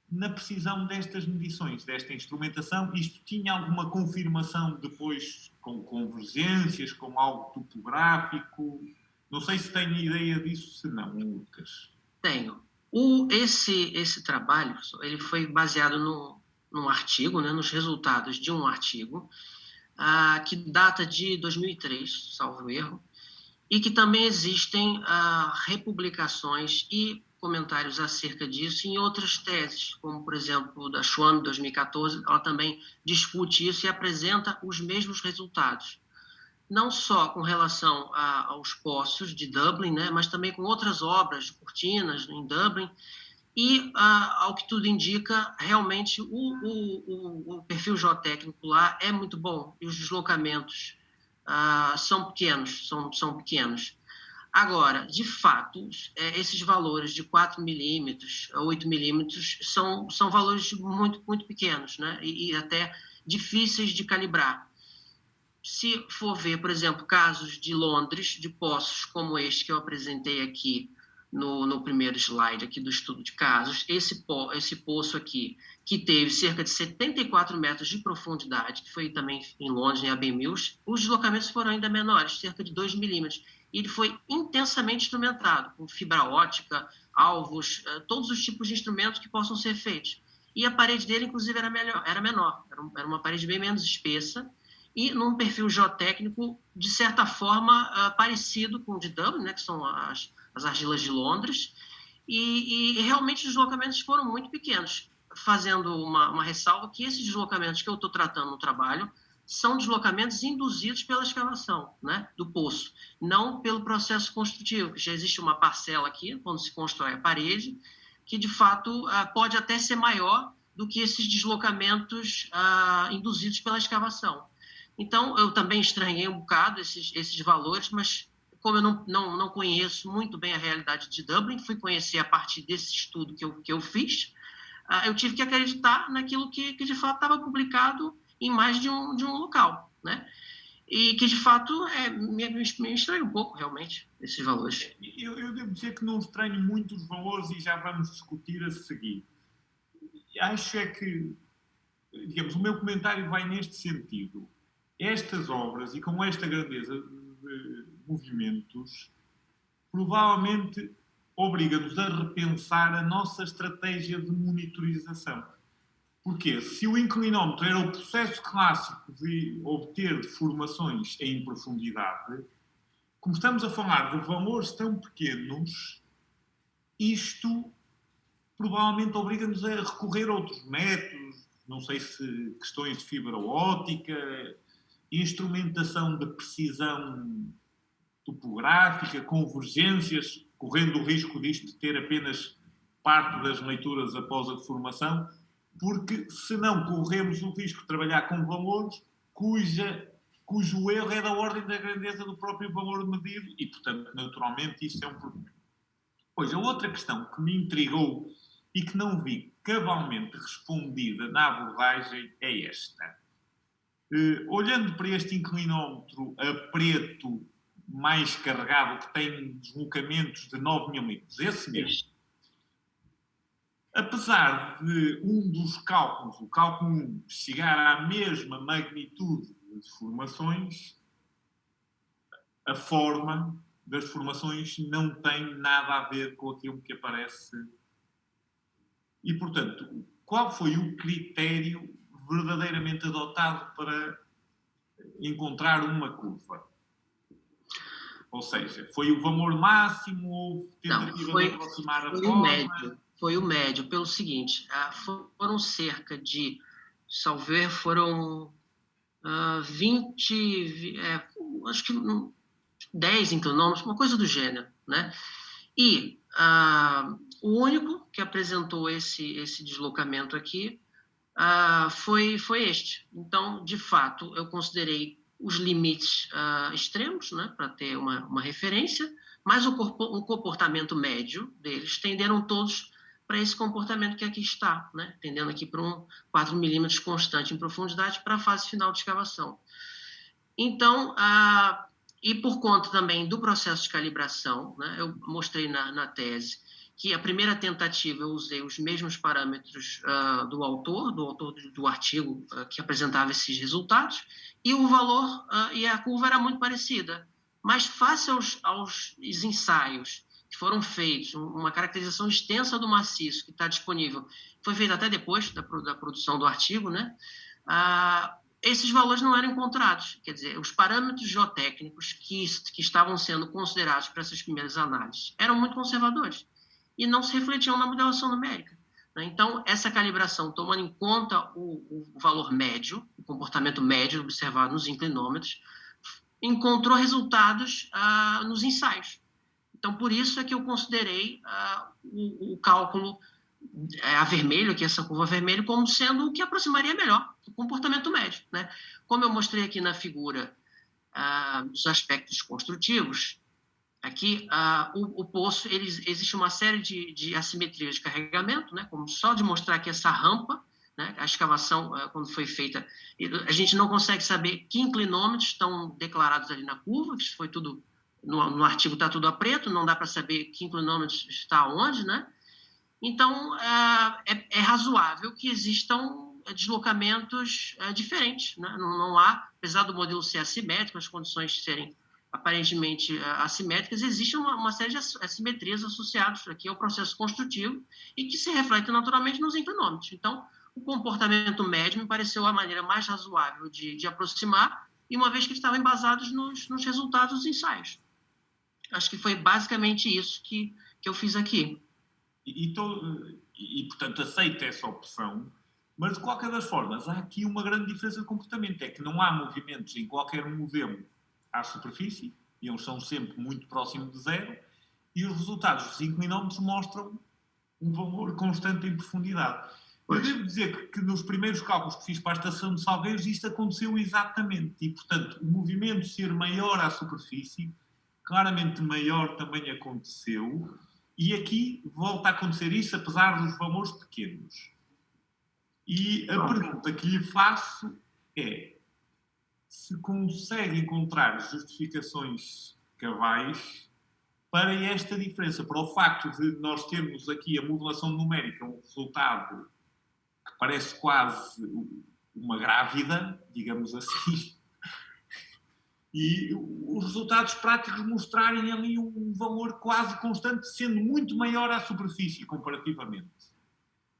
na precisão destas medições, desta instrumentação. Isto tinha alguma confirmação depois com convergências, com algo topográfico? Não sei se tem ideia disso, se não, Lucas. Tenho. Esse trabalho ele foi baseado num artigo, né, nos resultados de um artigo que data de 2003, salvo erro, e que também existem republicações e comentários acerca disso em outras teses, como, por exemplo, da Schwann, de 2014, ela também discute isso e apresenta os mesmos resultados. Não só com relação aos poços de Dublin, né, mas também com outras obras de cortinas em Dublin, e, ao que tudo indica, realmente o perfil geotécnico lá é muito bom, e os deslocamentos são pequenos. Agora, de fato, esses valores de 4 milímetros a 8 milímetros são valores muito, muito pequenos, né? E até difíceis de calibrar. Se for ver, por exemplo, casos de Londres, de poços como este que eu apresentei aqui no primeiro slide aqui do estudo de casos, esse poço aqui, que teve cerca de 74 metros de profundidade, que foi também em Londres, em Abbey Mills, os deslocamentos foram ainda menores, cerca de 2 milímetros. E ele foi intensamente instrumentado, com fibra ótica, alvos, todos os tipos de instrumentos que possam ser feitos. E a parede dele, inclusive, era menor, era uma parede bem menos espessa, e num perfil geotécnico, de certa forma, parecido com o de Dublin, né, que são as argilas de Londres, e realmente os deslocamentos foram muito pequenos, fazendo uma ressalva que esses deslocamentos que eu estou tratando no trabalho são deslocamentos induzidos pela escavação, né, do poço, não pelo processo construtivo, que já existe uma parcela aqui, quando se constrói a parede, que de fato pode até ser maior do que esses deslocamentos induzidos pela escavação. Então, eu também estranhei um bocado esses valores, mas como eu não conheço muito bem a realidade de Dublin, fui conhecer a partir desse estudo que eu fiz, eu tive que acreditar naquilo que de fato estava publicado em mais de um local, né? E que de fato me estranha um pouco, realmente, esses valores. Eu devo dizer que não estranho muito os valores e já vamos discutir a seguir. Acho que, digamos, o meu comentário vai neste sentido. Estas obras, e com esta grandeza de movimentos, provavelmente obriga-nos a repensar a nossa estratégia de monitorização. Porque se o inclinómetro era o processo clássico de obter deformações em profundidade, como estamos a falar de valores tão pequenos, isto provavelmente obriga-nos a recorrer a outros métodos, não sei se questões de fibra óptica, instrumentação de precisão topográfica, convergências, correndo o risco disto de ter apenas parte das leituras após a deformação, porque senão corremos o risco de trabalhar com valores cujo erro é da ordem da grandeza do próprio valor medido e, portanto, naturalmente, isso é um problema. Pois, a outra questão que me intrigou e que não vi cabalmente respondida na abordagem é esta. Olhando para este inclinómetro a preto mais carregado, que tem deslocamentos de 9 milímetros, esse mesmo, apesar de um dos cálculos, o cálculo 1, chegar à mesma magnitude de deformações, a forma das deformações não tem nada a ver com aquilo que aparece. E, portanto, qual foi o critério verdadeiramente adotado para encontrar uma curva? Ou seja, foi o valor máximo ou tentativa de aproximar a forma? Foi o médio, pelo seguinte, foram cerca de, salvo ver, foram 20, acho que 10 inclinômetros, uma coisa do gênero, né? E o único que apresentou esse deslocamento aqui foi este. Então, de fato, eu considerei os limites extremos, né, para ter uma referência, mas o comportamento médio deles tenderam todos para esse comportamento que aqui está, né, tendendo aqui para um 4 milímetros constante em profundidade para a fase final de escavação. Então, e por conta também do processo de calibração, né, eu mostrei na tese que a primeira tentativa eu usei os mesmos parâmetros do autor do artigo que apresentava esses resultados, e o valor e a curva era muito parecida. Mas face aos ensaios que foram feitos, uma caracterização extensa do maciço que está disponível, foi feita até depois da produção do artigo, né? Esses valores não eram encontrados. Quer dizer, os parâmetros geotécnicos que estavam sendo considerados para essas primeiras análises eram muito conservadores e não se refletiam na modelação numérica. Então, essa calibração, tomando em conta o valor médio, o comportamento médio observado nos inclinômetros, encontrou resultados nos ensaios. Então, por isso é que eu considerei o cálculo a vermelho, aqui essa curva vermelha, como sendo o que aproximaria melhor o comportamento médio, né? Como eu mostrei aqui na figura dos aspectos construtivos, aqui o poço, existe uma série de assimetrias de carregamento, né? Como só de mostrar aqui essa rampa, né? A escavação, quando foi feita, a gente não consegue saber que inclinômetros estão declarados ali na curva, isso foi tudo no artigo está tudo a preto, não dá para saber que inclinômetro está onde, né? Então, é razoável que existam deslocamentos diferentes, né? Não há, apesar do modelo ser assimétrico, as condições serem aparentemente assimétricas, existe uma série de assimetrias associadas aqui ao processo construtivo e que se refletem naturalmente nos inclinômetros. Então, o comportamento médio me pareceu a maneira mais razoável de aproximar, e uma vez que estavam embasados nos resultados dos ensaios. Acho que foi basicamente isso que eu fiz aqui. E, portanto, aceito essa opção, mas, de qualquer das formas, há aqui uma grande diferença de comportamento. É que não há movimentos em qualquer modelo à superfície, e eles são sempre muito próximos de zero, e os resultados dos inclinómetros mostram um valor constante em profundidade. Pois. Eu devo dizer que nos primeiros cálculos que fiz para a estação de Salgueiros isto aconteceu exatamente, e, portanto, o movimento ser maior à superfície, claramente maior também aconteceu, e aqui volta a acontecer isso, apesar dos valores pequenos. E a pergunta que lhe faço é se consegue encontrar justificações cabais para esta diferença, para o facto de nós termos aqui a modulação numérica, um resultado que parece quase uma grávida, digamos assim, e os resultados práticos mostrarem ali um valor quase constante, sendo muito maior à superfície, comparativamente.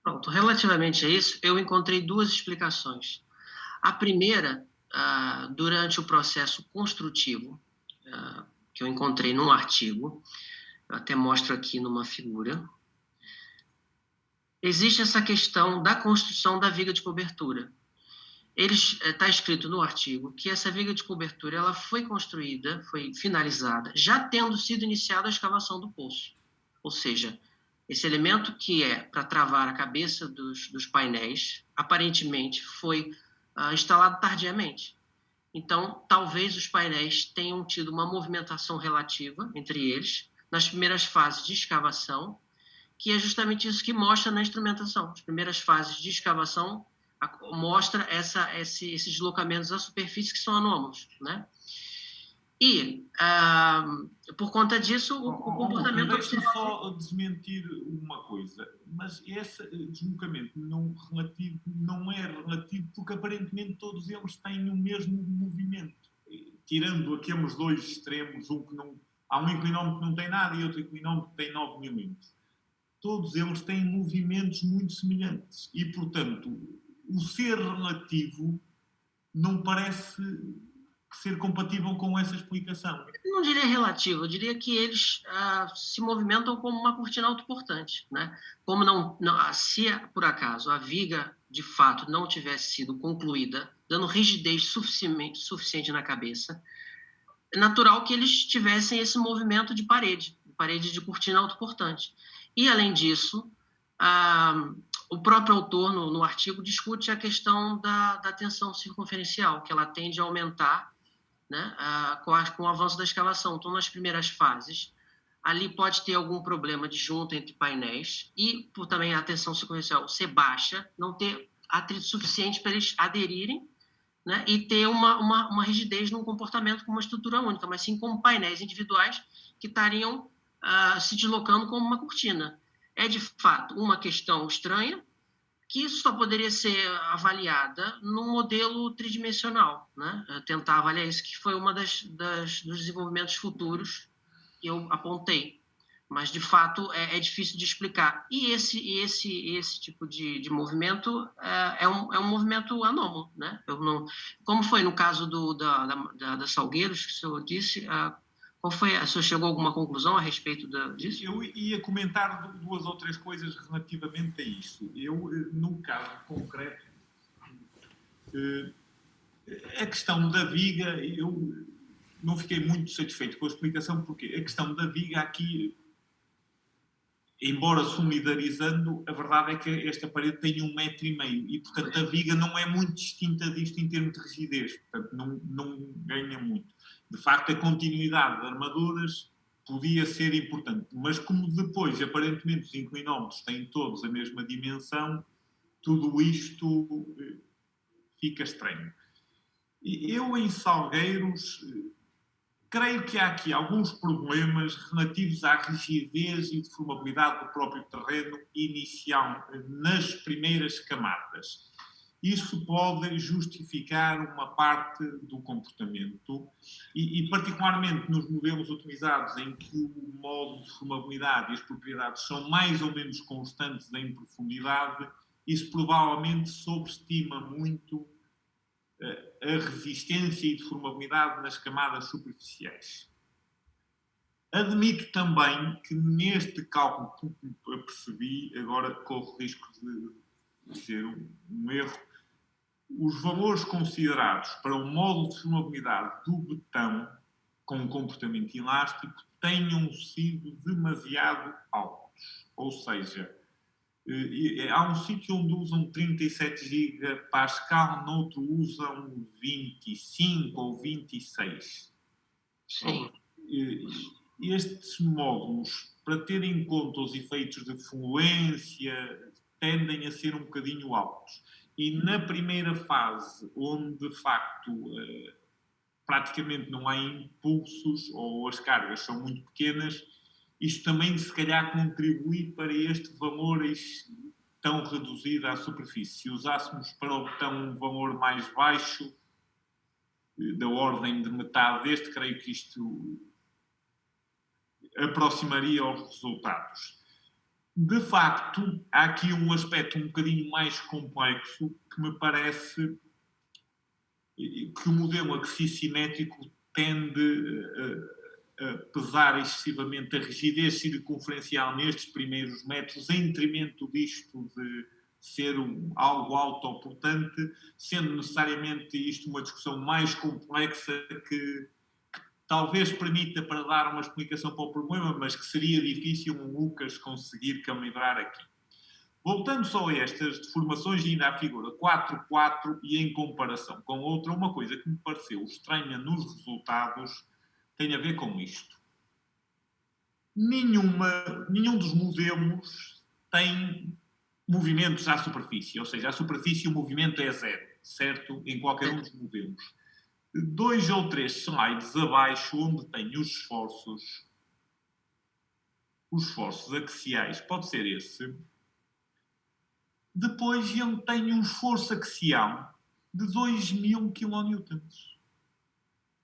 Pronto, relativamente a isso, eu encontrei duas explicações. A primeira, durante o processo construtivo, que eu encontrei num artigo, eu até mostro aqui numa figura, existe essa questão da construção da viga de cobertura. Está escrito no artigo que essa viga de cobertura ela foi construída, foi finalizada, já tendo sido iniciada a escavação do poço. Ou seja, esse elemento que é para travar a cabeça dos painéis, aparentemente foi instalado tardiamente. Então, talvez os painéis tenham tido uma movimentação relativa entre eles nas primeiras fases de escavação, que é justamente isso que mostra na instrumentação. As primeiras fases de escavação mostra esses deslocamentos à superfície que são anômalos, né? E, por conta disso, o comportamento... Deixa-me só desmentir uma coisa, mas esse deslocamento não é relativo porque aparentemente todos eles têm o mesmo movimento. Tirando aqueles dois extremos, há um inclinómetro que não tem nada e outro inclinómetro que tem 9 milímetros. Todos eles têm movimentos muito semelhantes e, portanto, o ser relativo não parece ser compatível com essa explicação. Eu não diria relativo, eu diria que eles se movimentam como uma cortina autoportante, né? Como se por acaso a viga de fato não tivesse sido concluída, dando rigidez suficiente na cabeça, é natural que eles tivessem esse movimento de parede de cortina autoportante. E, além disso, o próprio autor, no artigo, discute a questão da tensão circunferencial, que ela tende a aumentar, né, com o avanço da escavação. Então, nas primeiras fases, ali pode ter algum problema de junta entre painéis e, por também a tensão circunferencial ser baixa, não ter atrito suficiente para eles aderirem, né, e ter uma rigidez num comportamento com uma estrutura única, mas sim como painéis individuais que estariam se deslocando como uma cortina. É, de fato, uma questão estranha, que só poderia ser avaliada num modelo tridimensional, né? Tentar avaliar isso, que foi uma dos desenvolvimentos futuros que eu apontei. Mas, de fato, é difícil de explicar. E esse tipo de movimento é um movimento anômalo, né? Como foi no caso da Salgueiros, que o senhor disse... Qual foi? O senhor chegou a alguma conclusão a respeito disso? Eu ia comentar 2 ou 3 coisas relativamente a isso. No caso concreto, a questão da viga, eu não fiquei muito satisfeito com a explicação, porque a questão da viga aqui, embora solidarizando, a verdade é que esta parede tem 1,5 metro e, portanto, a viga não é muito distinta disto em termos de rigidez, portanto, não ganha muito. De facto, a continuidade de armaduras podia ser importante, mas como depois, aparentemente, os inclinómetros têm todos a mesma dimensão, tudo isto fica estranho. Eu, em Salgueiros, creio que há aqui alguns problemas relativos à rigidez e deformabilidade do próprio terreno inicial, nas primeiras camadas. Isso pode justificar uma parte do comportamento e particularmente nos modelos utilizados em que o modo de formabilidade e as propriedades são mais ou menos constantes em profundidade, isso provavelmente sobreestima muito a resistência e deformabilidade nas camadas superficiais. Admito também que neste cálculo que percebi, agora corro o risco de ser um erro, os valores considerados para o módulo de formabilidade do betão com um comportamento elástico tenham sido demasiado altos. Ou seja, há um sítio onde usam 37 gigapascal, noutro usam 25 ou 26. Sim. Estes módulos, para ter em conta os efeitos de fluência, tendem a ser um bocadinho altos. E na primeira fase, onde de facto praticamente não há impulsos ou as cargas são muito pequenas, isto também se calhar contribui para este valor tão reduzido à superfície. Se usássemos para o betão um valor mais baixo, da ordem de metade deste, creio que isto aproximaria aos resultados. De facto, há aqui um aspecto um bocadinho mais complexo que me parece que o modelo axissimétrico tende a pesar excessivamente a rigidez circunferencial nestes primeiros metros, em detrimento disto de ser algo autoportante, sendo necessariamente isto uma discussão mais complexa que talvez permita para dar uma explicação para o problema, mas que seria difícil o Lucas conseguir calibrar aqui. Voltando só a estas deformações, ainda à figura 4.4 e em comparação com outra, uma coisa que me pareceu estranha nos resultados tem a ver com isto. Nenhum dos modelos tem movimentos à superfície, ou seja, à superfície o movimento é zero, certo? Em qualquer um dos modelos. 2 ou 3 slides abaixo, onde tem os esforços axiais, pode ser esse. Depois ele tem um esforço axial de 2000 kN.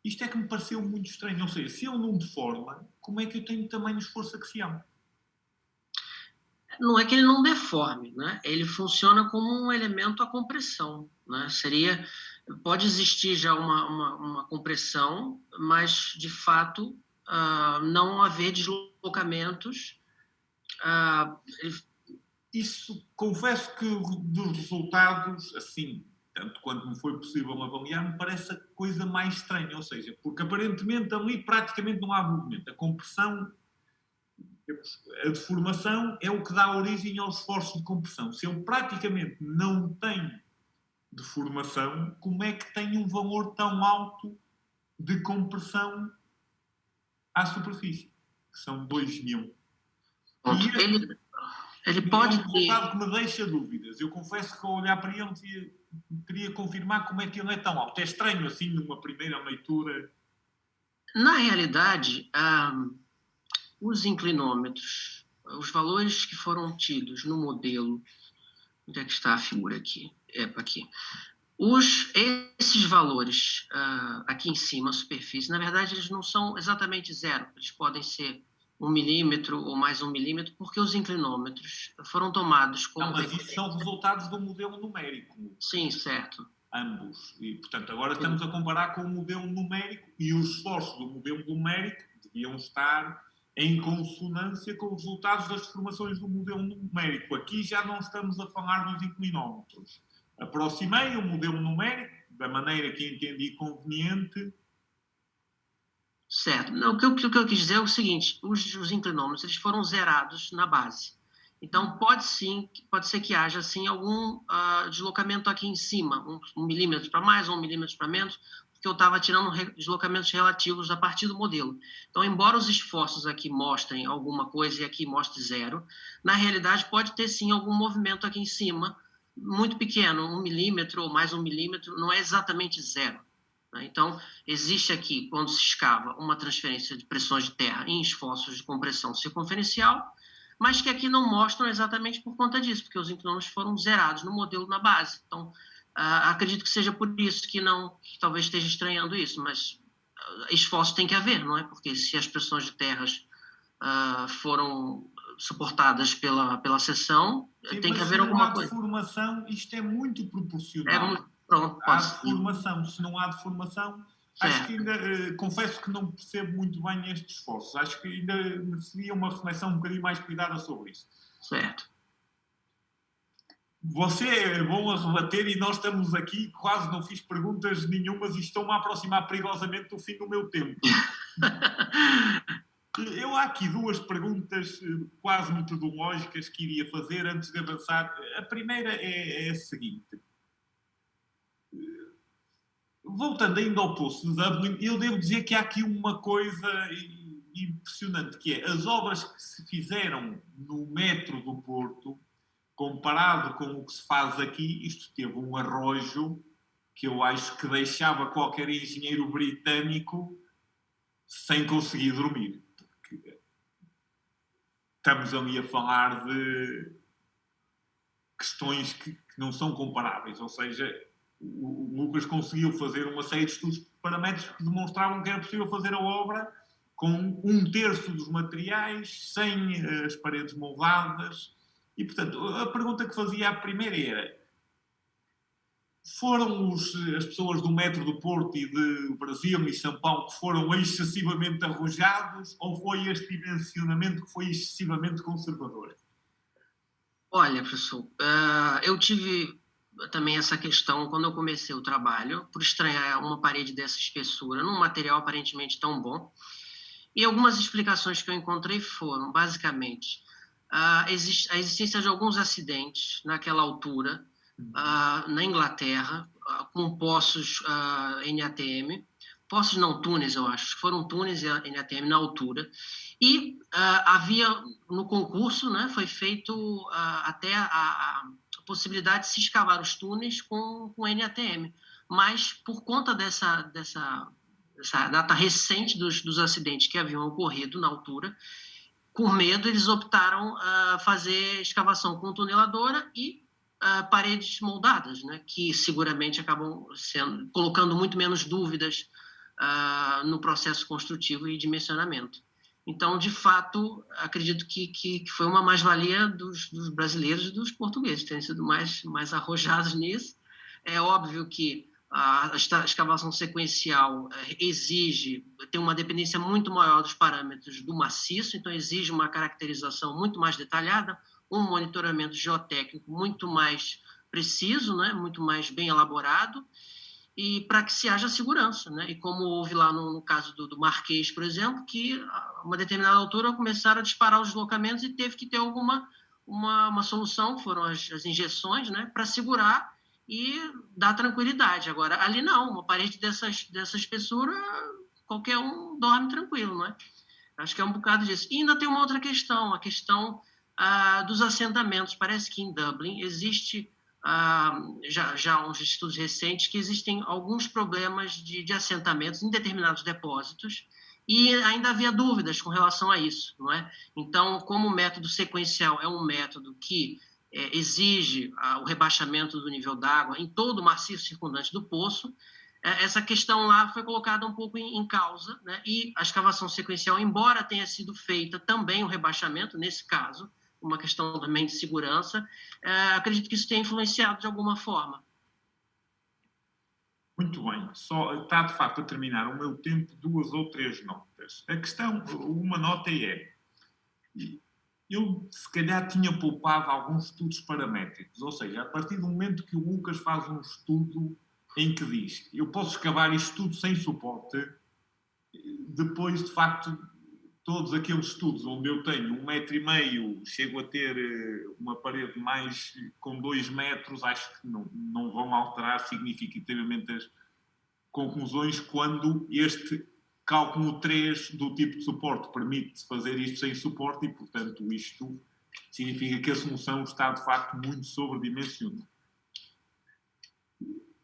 Isto é que me pareceu muito estranho. Ou seja, se ele não deforma, como é que eu tenho também o esforço axial? Não é que ele não deforme, né? Ele funciona como um elemento à compressão, né? Pode existir já uma compressão, mas, de fato, não haver deslocamentos. Isso, confesso que dos resultados, assim, tanto quanto me foi possível avaliar, me parece a coisa mais estranha. Ou seja, porque aparentemente ali praticamente não há movimento. A compressão, a deformação é o que dá origem ao esforço de compressão. Se ele praticamente não tem deformação, como é que tem um valor tão alto de compressão à superfície? Que são 2000. Ele pode ter... É um resultado que me deixa dúvidas. Eu confesso que ao olhar para ele queria confirmar como é que ele é tão alto. É estranho assim numa primeira leitura. Na realidade, os inclinômetros, os valores que foram tidos no modelo, onde é que está a figura aqui? Aqui. Esses valores aqui em cima, a superfície, na verdade, eles não são exatamente zero. Eles podem ser 1 milímetro ou mais 1 milímetro, porque os inclinômetros foram tomados como... Mas isso são resultados do modelo numérico. Sim, certo. Ambos. E, portanto, agora estamos a comparar com o modelo numérico e os esforços do modelo numérico deviam estar em consonância com os resultados das deformações do modelo numérico. Aqui já não estamos a falar dos inclinómetros. Aproximei o modelo numérico da maneira que entendi conveniente. Certo. Não, o que eu quis dizer é o seguinte, os inclinômetros eles foram zerados na base. Então, pode ser que haja, sim, algum deslocamento aqui em cima, 1 milímetro para mais, 1 milímetro para menos, porque eu estava tirando deslocamentos relativos a partir do modelo. Então, embora os esforços aqui mostrem alguma coisa e aqui mostre zero, na realidade pode ter, sim, algum movimento aqui em cima, muito pequeno, 1 milímetro ou mais 1 milímetro, não é exatamente zero. né? Então, existe aqui, quando se escava, uma transferência de pressões de terra em esforços de compressão circunferencial, mas que aqui não mostram exatamente por conta disso, porque os inclinômetros foram zerados no modelo na base. Então, acredito que seja por isso que talvez esteja estranhando isso, mas esforço tem que haver, não é? Porque se as pressões de terras foram suportadas pela seção, Sim, tem que mas haver se não há alguma coisa. deformação, isto é muito proporcional. Pronto, Há pode ser. deformação. Se não há deformação, acho que ainda, confesso que não percebo muito bem estes esforços. Acho que ainda mereceria uma reflexão um bocadinho mais cuidada sobre isso. Certo. Você é bom a rebater e nós estamos aqui, quase não fiz perguntas nenhumas e estou-me a aproximar perigosamente do fim do meu tempo. Eu há aqui duas perguntas quase metodológicas que iria fazer antes de avançar. A primeira é a seguinte. Voltando ainda ao poço de Dublin, eu devo dizer que há aqui uma coisa impressionante, que é as obras que se fizeram no metro do Porto, comparado com o que se faz aqui, isto teve um arrojo que eu acho que deixava qualquer engenheiro britânico sem conseguir dormir. Porque estamos ali a falar de questões que não são comparáveis. Ou seja, o Lucas conseguiu fazer uma série de estudos paramétricos que demonstravam que era possível fazer a obra com 1/3 dos materiais, sem as paredes moldadas. E, portanto, a pergunta que fazia a primeira era: foram as pessoas do metro do Porto e de Brasil e São Paulo que foram excessivamente arrojados, ou foi este dimensionamento que foi excessivamente conservador? Olha, professor, eu tive também essa questão quando eu comecei o trabalho, por estranhar uma parede dessa espessura num material aparentemente tão bom. E algumas explicações que eu encontrei foram, basicamente, a existência de alguns acidentes naquela altura, na Inglaterra, com poços NATM, poços não, túneis, eu acho, foram túneis NATM na altura, e havia, no concurso, né, foi feito até a possibilidade de se escavar os túneis com NATM, mas por conta dessa data recente dos acidentes que haviam ocorrido na altura, por medo, eles optaram a fazer escavação com tuneladora e paredes moldadas, né, que seguramente acabam colocando muito menos dúvidas no processo construtivo e dimensionamento. Então, de fato, acredito que foi uma mais-valia dos brasileiros e dos portugueses, terem sido mais arrojados nisso. É óbvio que a escavação sequencial tem uma dependência muito maior dos parâmetros do maciço, então exige uma caracterização muito mais detalhada, um monitoramento geotécnico muito mais preciso, né, muito mais bem elaborado, e para que se haja segurança, né? E como houve lá no caso do Marquês, por exemplo, que a uma determinada altura começaram a disparar os deslocamentos e teve que ter uma solução, que foram as injeções, né, para segurar e dar tranquilidade. Agora, ali não, uma parede dessa espessura, qualquer um dorme tranquilo, não é? Acho que é um bocado disso. E ainda tem uma outra questão, a questão dos assentamentos. Parece que em Dublin existe, já uns estudos recentes, que existem alguns problemas de assentamentos em determinados depósitos, e ainda havia dúvidas com relação a isso, não é? Então, como o método sequencial é um método que exige o rebaixamento do nível d'água em todo o maciço circundante do poço, essa questão lá foi colocada um pouco em causa, né? E a escavação sequencial, embora tenha sido feita também o rebaixamento, nesse caso, uma questão também de segurança, acredito que isso tenha influenciado de alguma forma. Muito bem. Só está, de facto, a terminar o meu tempo 2 ou 3 notas. A questão, uma nota é: eu, se calhar, tinha poupado alguns estudos paramétricos. Ou seja, a partir do momento que o Lucas faz um estudo em que diz: eu posso escavar isto tudo sem suporte, depois, de facto, todos aqueles estudos onde eu tenho 1,5 metro, chego a ter uma parede mais com 2 metros, acho que não vão alterar significativamente as conclusões quando este cálculo 3 do tipo de suporte permite fazer isto sem suporte e, portanto, isto significa que a solução está, de facto, muito sobredimensionada.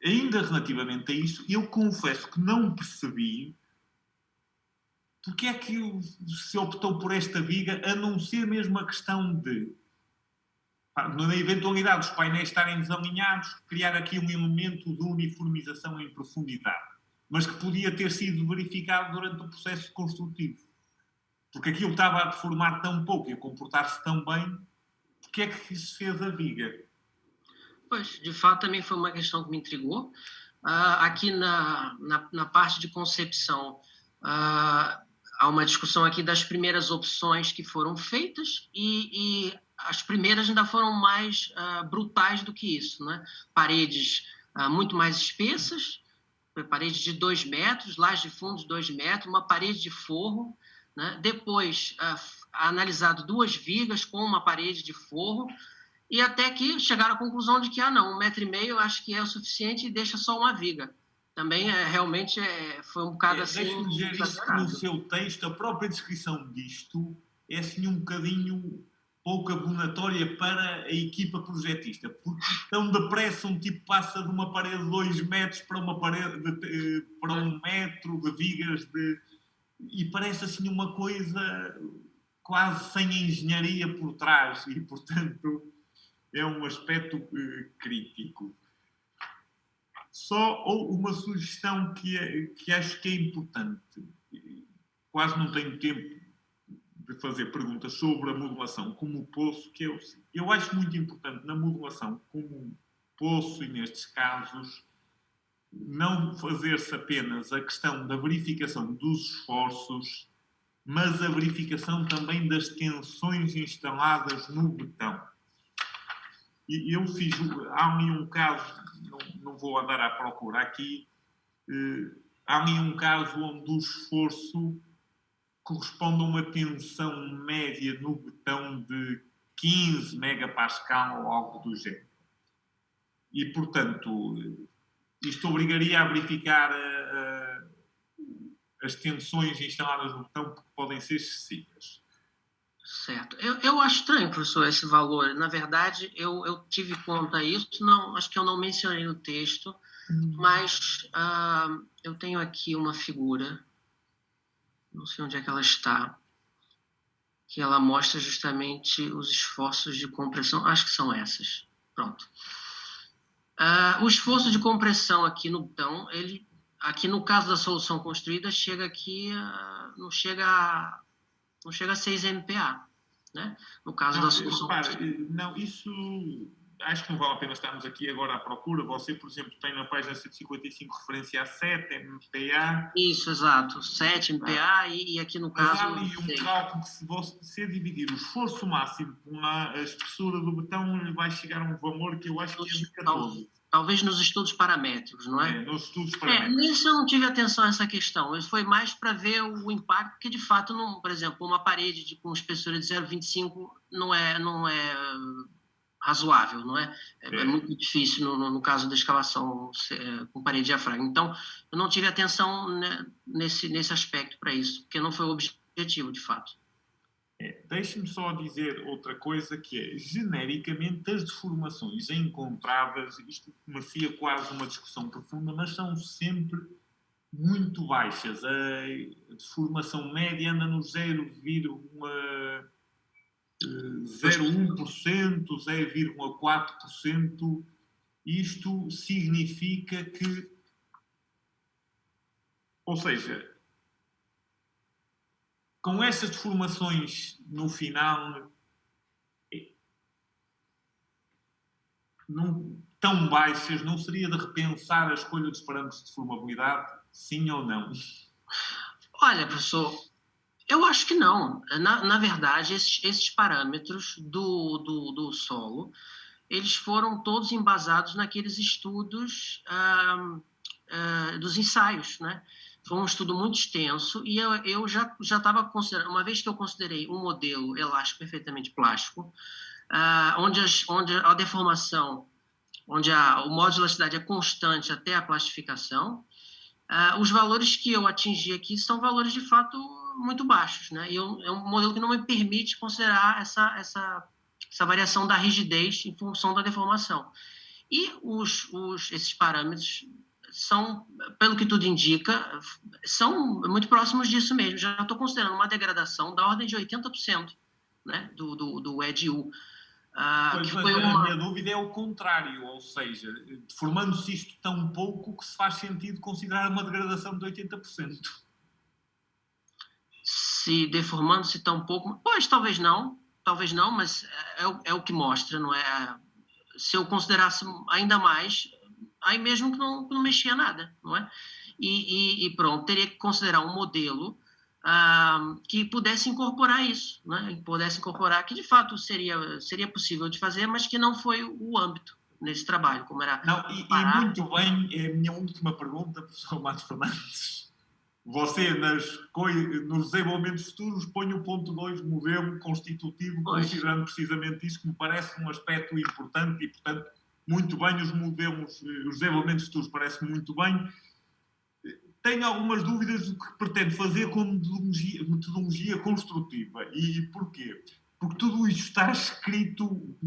ainda relativamente a isso, eu confesso que não percebi porque é que se optou por esta viga, a não ser mesmo a questão de, na eventualidade dos painéis estarem desalinhados, criar aqui um elemento de uniformização em profundidade, mas que podia ter sido verificado durante o processo construtivo. Porque aquilo estava a deformar tão pouco e a comportar-se tão bem, porque é que se fez a viga? Pois, de fato, também foi uma questão que me intrigou. Aqui na parte de concepção, há uma discussão aqui das primeiras opções que foram feitas e as primeiras ainda foram mais brutais do que isso, né? Paredes muito mais espessas, paredes de 2 metros, laje de fundo de 2 metros, uma parede de forro, né? Depois, analisado 2 vigas com uma parede de forro, e até que chegaram à conclusão de que, não, 1,5 metro eu acho que é o suficiente e deixa só uma viga. Também realmente foi um bocado assim... Deixe-me dizer isso que no seu texto, a própria descrição disto é assim um bocadinho pouco abonatória para a equipa projetista, porque tão depressa um tipo passa de uma parede de 2 metros para uma parede para 1 metro de vigas e parece assim uma coisa quase sem engenharia por trás e, portanto, é um aspecto crítico. Só uma sugestão que acho que é importante. Quase não tenho tempo de fazer perguntas sobre a modulação como poço, que eu acho muito importante na modulação como poço e nestes casos não fazer-se apenas a questão da verificação dos esforços, mas a verificação também das tensões instaladas no betão. E eu fiz, há ali um caso, não vou andar à procura aqui, há ali um caso onde o esforço corresponde a uma tensão média no betão de 15 megapascal ou algo do género. E, portanto, isto obrigaria a verificar as tensões instaladas no betão, porque podem ser excessivas. Certo. Eu acho estranho, professor, esse valor. Na verdade, eu tive conta disso, não, acho que eu não mencionei no texto, mas eu tenho aqui uma figura, não sei onde é que ela está, que ela mostra justamente os esforços de compressão, acho que são essas. Pronto. O esforço de compressão aqui no betão, aqui no caso da solução construída, chega aqui, não chega a 6 MPa, né? No caso da solução construída. Não, isso acho que não vale a pena estarmos aqui agora à procura. Você, por exemplo, tem na página 155 referência a 7 MPa. Isso, exato. 7 MPa e aqui no caso... Mas há ali um cálculo que se você dividir o esforço máximo com a espessura do betão, ele vai chegar a um valor que eu acho que é de 14. Talvez nos estudos paramétricos, não é? Nos estudos paramétricos. Nisso eu não tive atenção a essa questão. Isso foi mais para ver o impacto, porque de fato, por exemplo, uma parede com espessura de 0,25 não é razoável, não é? É muito difícil no caso da escavação com parede de diafragma. Então, eu não tive atenção, né, nesse aspecto para isso, porque não foi o objetivo, de fato. Deixe-me só dizer outra coisa, que é, genericamente, as deformações encontradas, isto merecia quase uma discussão profunda, mas são sempre muito baixas. A deformação média anda no 0,01%, 0,4%. Isto significa que, ou seja, com essas deformações no final tão baixas, não seria de repensar a escolha dos parâmetros de deformabilidade, sim ou não? Olha, professor, eu acho que não. Na verdade, esses parâmetros do solo, eles foram todos embasados naqueles estudos dos ensaios, né? Foi um estudo muito extenso e eu já estava considerando, uma vez que eu considerei um modelo elástico perfeitamente plástico, onde a deformação, onde o modo de elasticidade é constante até a plastificação, os valores que eu atingi aqui são valores de fato muito baixos, né? E é um modelo que não me permite considerar essa variação da rigidez em função da deformação. E esses parâmetros são, pelo que tudo indica, são muito próximos disso mesmo. Já estou considerando uma degradação da ordem de 80%, né, do EDU. Pois, mas a minha dúvida é o contrário, ou seja, formando-se isto tão pouco que se faz sentido considerar uma degradação de 80%. Se deformando-se tão pouco, pois talvez não, mas é o que mostra, não é? Se eu considerasse ainda mais, aí mesmo que não mexia nada, não é? E pronto, teria que considerar um modelo que pudesse incorporar isso, né? Pudesse incorporar, que de fato seria possível de fazer, mas que não foi o âmbito nesse trabalho, como era... Não, e muito bem, é a minha última pergunta, professor Matos Fernandes. Você, nos desenvolvimentos futuros, põe o ponto 2, modelo constitutivo, considerando precisamente isso, que me parece um aspecto importante e, portanto, muito bem, os desenvolvimentos futuros parecem muito bem. Tenho algumas dúvidas do que pretende fazer com metodologia construtiva. E porquê? Porque tudo isto está escrito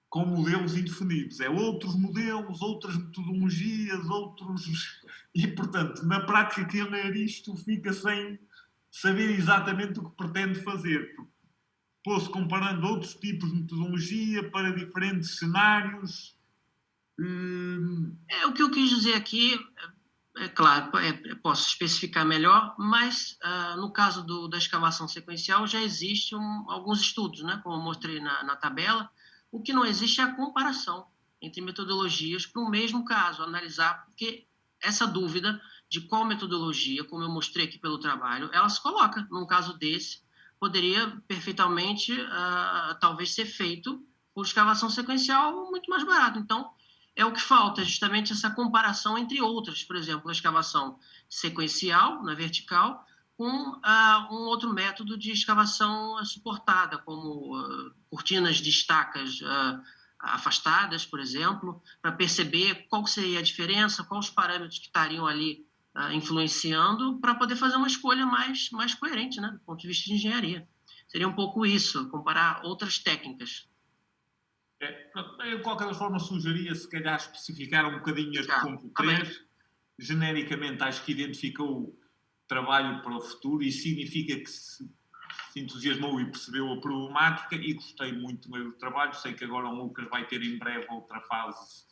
com modelos indefinidos. É outros modelos, outras metodologias, outros... E, portanto, na prática, quem ler isto fica sem saber exatamente o que pretende fazer. Pô-se comparando outros tipos de metodologia para diferentes cenários. O que eu quis dizer aqui, é claro, posso especificar melhor, mas no caso da escavação sequencial já existem alguns estudos, né, como eu mostrei na tabela. O que não existe é a comparação entre metodologias para o mesmo caso, analisar, porque essa dúvida de qual metodologia, como eu mostrei aqui pelo trabalho, ela se coloca. Num caso desse, poderia perfeitamente, talvez, ser feito por escavação sequencial muito mais barato. Então, é o que falta, justamente essa comparação entre outras. Por exemplo, a escavação sequencial, na vertical, com um outro método de escavação suportada, como cortinas de estacas afastadas, por exemplo, para perceber qual seria a diferença, quais os parâmetros que estariam ali influenciando, para poder fazer uma escolha mais coerente, né, do ponto de vista de engenharia. Seria um pouco isso, comparar outras técnicas. De qualquer forma, sugeria, se calhar, especificar um bocadinho este ponto 3. Genericamente, acho que identificou trabalho para o futuro e significa que se entusiasmou e percebeu a problemática, e gostei muito do trabalho. Sei que agora o Lucas vai ter em breve outra fase,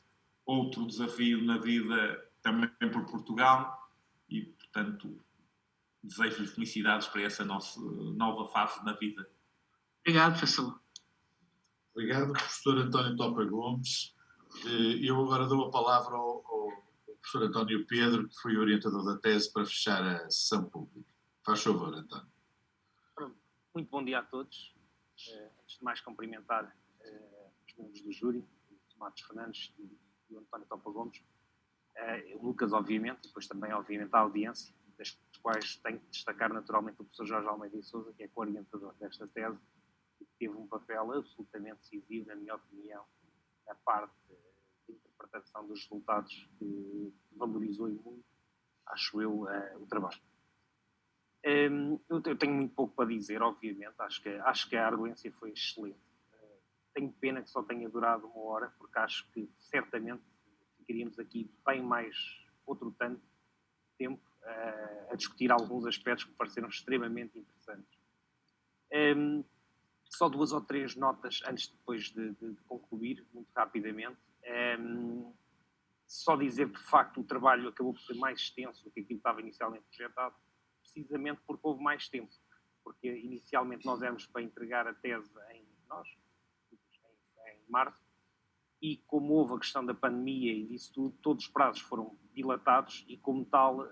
outro desafio na vida, também por Portugal, e, portanto, desejo-lhe felicidades para essa nossa nova fase na vida. Obrigado, professor. Obrigado, professor António Topa Gomes. Eu agora dou a palavra ao professor António Pedro, que foi orientador da tese, para fechar a sessão pública. Faz favor, António. Muito bom dia a todos. Antes de mais, cumprimentar os membros do júri, o Matos Fernandes e o António Topa Gomes, o Lucas, obviamente, e depois também, obviamente, a audiência, das quais tenho que destacar naturalmente o professor Jorge Almeida e Sousa, que é co-orientador desta tese, e que teve um papel absolutamente decisivo, na minha opinião, na parte de interpretação dos resultados, que valorizou e muito, acho eu, o trabalho. Eu tenho muito pouco para dizer, obviamente. Acho que a arguência foi excelente. Tenho pena que só tenha durado 1 hora, porque acho que certamente ficaríamos aqui bem mais outro tanto tempo a discutir alguns aspectos que me pareceram extremamente interessantes. Só 2 ou 3 notas antes depois de concluir, muito rapidamente. Só dizer que, de facto, o trabalho acabou por ser mais extenso do que aquilo que estava inicialmente projetado, precisamente porque houve mais tempo. Porque inicialmente nós éramos para entregar a tese em março, e como houve a questão da pandemia e disso tudo, todos os prazos foram dilatados e, como tal,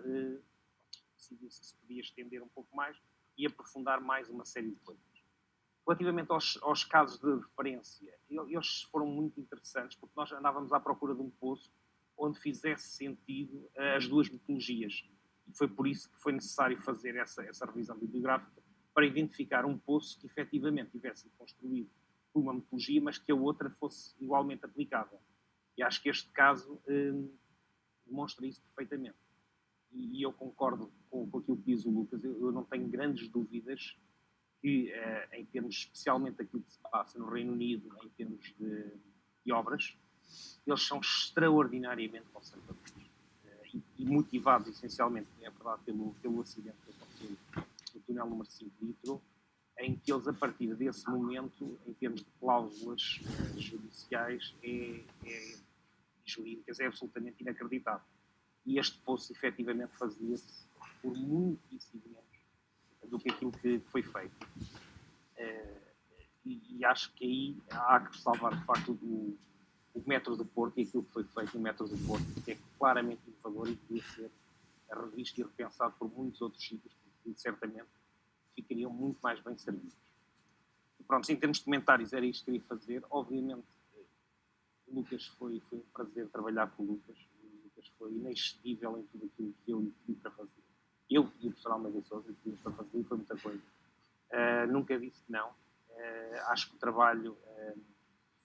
se podia estender um pouco mais e aprofundar mais uma série de coisas. Relativamente aos casos de referência, eles foram muito interessantes, porque nós andávamos à procura de um poço onde fizesse sentido as duas metodologias. E foi por isso que foi necessário fazer essa revisão bibliográfica, para identificar um poço que efetivamente tivesse sido construído por uma metodologia, mas que a outra fosse igualmente aplicável. E acho que este caso demonstra isso perfeitamente. E eu concordo com aquilo que diz o Lucas. Eu não tenho grandes dúvidas que, em termos especialmente daquilo que se passa no Reino Unido, em termos de obras, eles são extraordinariamente conservadores e motivados essencialmente, é verdade, pelo acidente que aconteceu no túnel número 5 de Heathrow, em que eles, a partir desse momento, em termos de cláusulas judiciais jurídicas, é absolutamente inacreditável. E este poço, efetivamente, fazia-se por muitíssimo menos do que aquilo que foi feito. E acho que aí há que salvar, de facto, o metro do Porto e aquilo que foi feito no metro do Porto, que é claramente inovador e devia ser revisto e repensado por muitos outros sítios, porque certamente ficariam muito mais bem servidos. E pronto, em termos de comentários, era isto que queria fazer. Obviamente, o Lucas foi um prazer trabalhar com o Lucas. O Lucas foi inexcedível em tudo aquilo que eu lhe pedi para fazer. Eu e o professor Almeida Sousa lhe pedimos para fazer e foi muita coisa. Nunca disse que não. Acho que o trabalho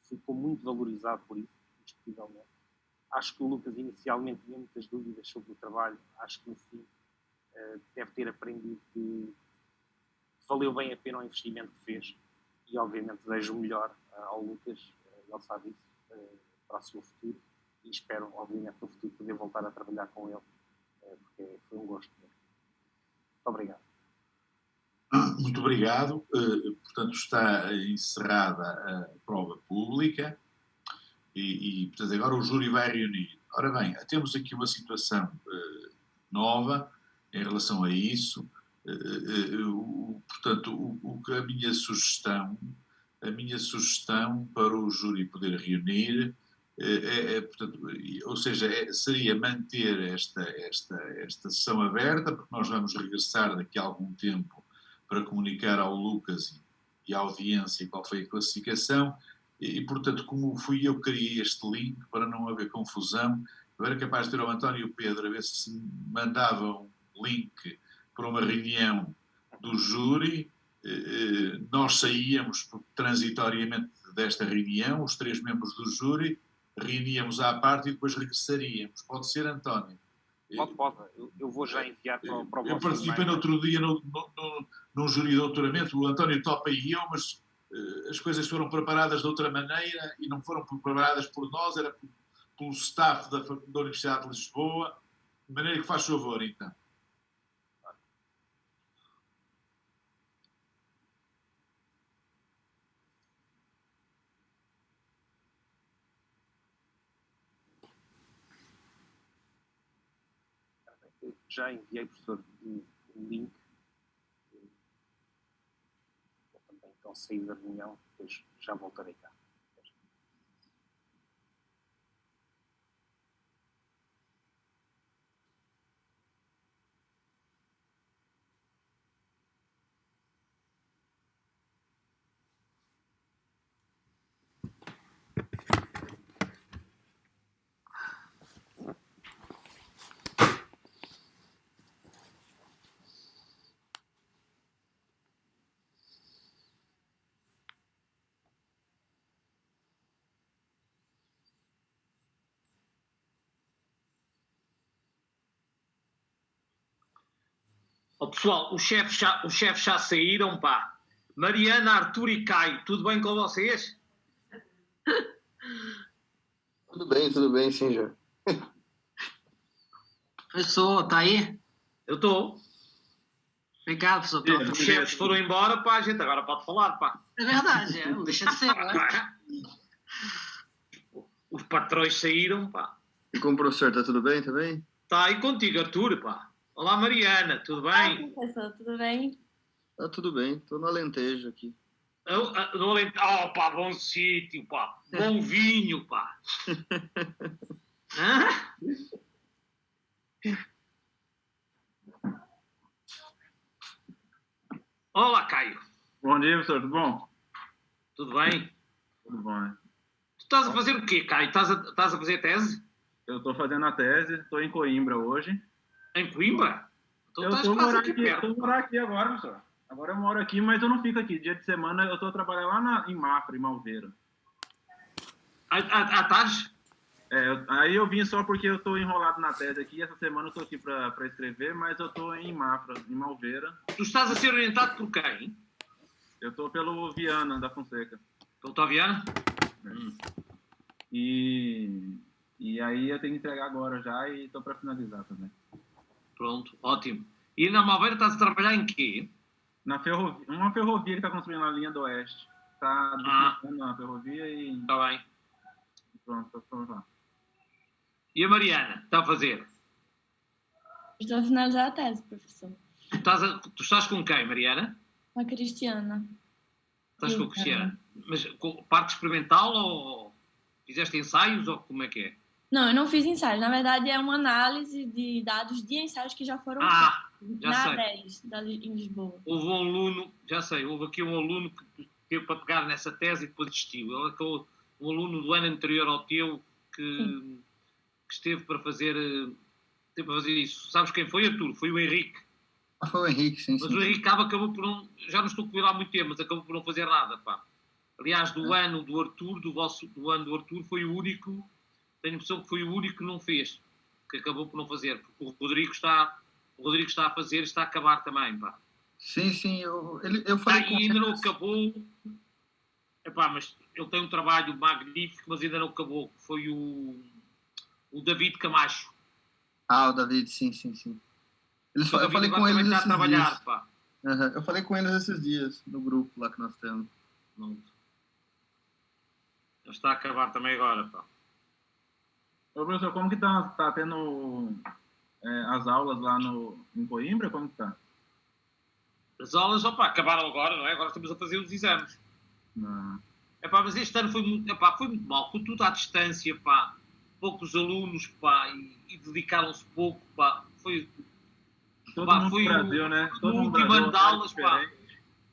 ficou muito valorizado por isso, indiscutivelmente. Acho que o Lucas inicialmente tinha muitas dúvidas sobre o trabalho. Acho que no fim deve ter aprendido que valeu bem a pena o investimento que fez e obviamente desejo o melhor ao Lucas, ele sabe isso, para o seu futuro e espero obviamente no futuro poder voltar a trabalhar com ele, porque foi um gosto mesmo. Muito obrigado. Muito obrigado. Portanto, está encerrada a prova pública e portanto, agora o júri vai reunir. Ora bem, temos aqui uma situação nova em relação a isso. Portanto, a minha sugestão para o júri poder reunir portanto, ou seja, seria manter esta sessão aberta, porque nós vamos regressar daqui a algum tempo para comunicar ao Lucas e à audiência qual foi a classificação e portanto, como fui eu que criei este link para não haver confusão, eu era capaz de ter ao António e o Pedro a ver se mandavam um link para uma reunião do júri, nós saíamos transitoriamente desta reunião, os 3 membros do júri, reuníamos à parte e depois regressaríamos. Pode ser, António? Pode. Eu vou já enviar para o vosso. Eu participei no outro dia num júri de doutoramento, o António topa e eu, mas as coisas foram preparadas de outra maneira e não foram preparadas por nós, era pelo staff da Universidade de Lisboa, de maneira que faz favor, então. Já enviei, professor, o link. Vou também então sair da reunião, depois já voltarei cá. Oh, pessoal, os chefes já saíram, pá. Mariana, Arthur e Caio, tudo bem com vocês? Tudo bem, sim, já. Professor, está aí? Eu estou. Obrigado, professor. Os chefes foram embora, pá, a gente agora pode falar, pá. É verdade, não deixa de ser, não é? Os patrões saíram, pá. E com o professor, está tudo bem também? Está aí contigo, Arthur, pá. Olá, Mariana, tudo bem? Olá, professor, tudo bem? Tá tudo bem, estou no Alentejo aqui. Oh, pá, bom sítio, pá. Bom vinho, pá. Olá, Caio. Bom dia, professor, tudo bom? Tudo bem? Tudo bom, né? Tu estás a fazer o quê, Caio? Estás a fazer tese? Eu estou fazendo a tese, estou em Coimbra hoje. Em Coimbra? Então Eu estás estou quase morar aqui aqui, perto. estou morar aqui agora, professor. Agora eu moro aqui, mas eu não fico aqui. Dia de semana eu estou trabalhando lá em Mafra, em Malveira. Estás? Aí eu vim só porque eu estou enrolado na tese aqui. Essa semana eu estou aqui para escrever, mas eu estou em Mafra, em Malveira. Tu estás a ser orientado por quem? Eu estou pelo Viana da Fonseca. Pelo Taviana? E aí eu tenho que entregar agora já e estou para finalizar também. Pronto, ótimo. E na Malveira estás a trabalhar em quê? Uma ferrovia que está construindo na linha do Oeste. Está desmontando a ferrovia e Está bem. pronto, estou lá. E a Mariana, está a fazer? Estou a finalizar a tese, professor. Tu estás com quem, Mariana? Com a Cristiana. Estás com a Cristiana? Mas com parte experimental ou fizeste ensaios ou como é que é? Não, eu não fiz ensaios. Na verdade, é uma análise de dados de ensaios que já foram feitos já na sei. ADES, em Lisboa. Houve um aluno, já sei, houve aqui um aluno que teve para pegar nessa tese e depois desistiu. Ele acabou, um aluno do ano anterior ao teu que esteve para fazer isso. Sabes quem foi, Artur? Foi o Henrique. Foi o Henrique, sim. Mas o Henrique acabou por não... Já não estou com ele há muito tempo, mas acabou por não fazer nada, pá. Aliás, do ano do Artur, do ano do Artur, foi o único... Tenho a impressão que foi o único que não fez. Que acabou por não fazer. Porque o Rodrigo está a fazer e está a acabar também, pá. Sim, eu falei com ele. E ainda não acabou... Epá, mas ele tem um trabalho magnífico, mas ainda não acabou. Foi o David Camacho. O David, sim. Eu falei com eles esses dias. Pá. Eu falei com eles esses dias, no grupo lá que nós temos. Não. Ele está a acabar também agora, pá. Ô, professor, como que tá tendo as aulas lá em Coimbra? Como que tá? As aulas, acabaram agora, não é? Agora estamos a fazer os exames. Não. Epá, mas este ano foi muito mal, com tudo à distância, pá. Poucos alunos, pá, e dedicaram-se pouco, pá. Foi todo mundo no Brasil, né? Todo mundo último ano de aulas, pá.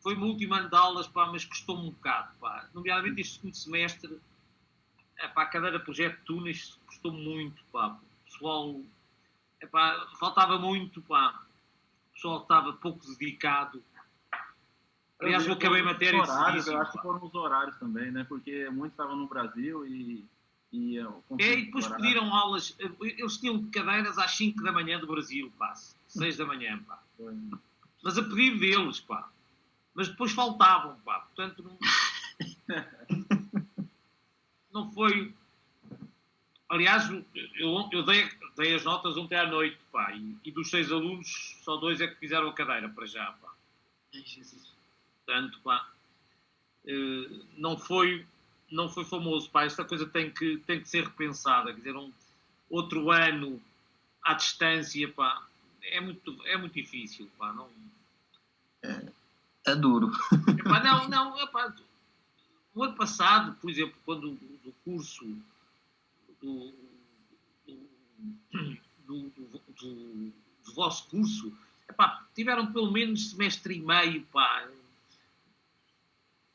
Foi o meu último ano de aulas, pá, mas custou-me um bocado, pá. Nomeadamente este segundo semestre, a cadeira projeto de túneis custou-me muito, pá. O pessoal, faltava muito, pá. O pessoal estava pouco dedicado. Aliás, eu acabei a matéria de serviço. Eu acho que foram os horários também, né? Porque muitos estavam no Brasil e depois pediram aulas. Eles tinham cadeiras às 5 da manhã do Brasil, pá. 6 da manhã, pá. Mas a pedido deles, pá. Mas depois faltavam, pá. Portanto, não foi... Aliás, eu dei as notas ontem à noite, pá. E dos 6 alunos, só 2 é que fizeram a cadeira, para já, pá. Portanto, pá, não foi famoso, pá. Esta coisa tem que ser repensada. Quer dizer, outro ano à distância, pá, é muito difícil, pá. Não... É duro. Epá, o ano passado, por exemplo, quando do curso do vosso curso, epá, tiveram pelo menos semestre e meio, pá.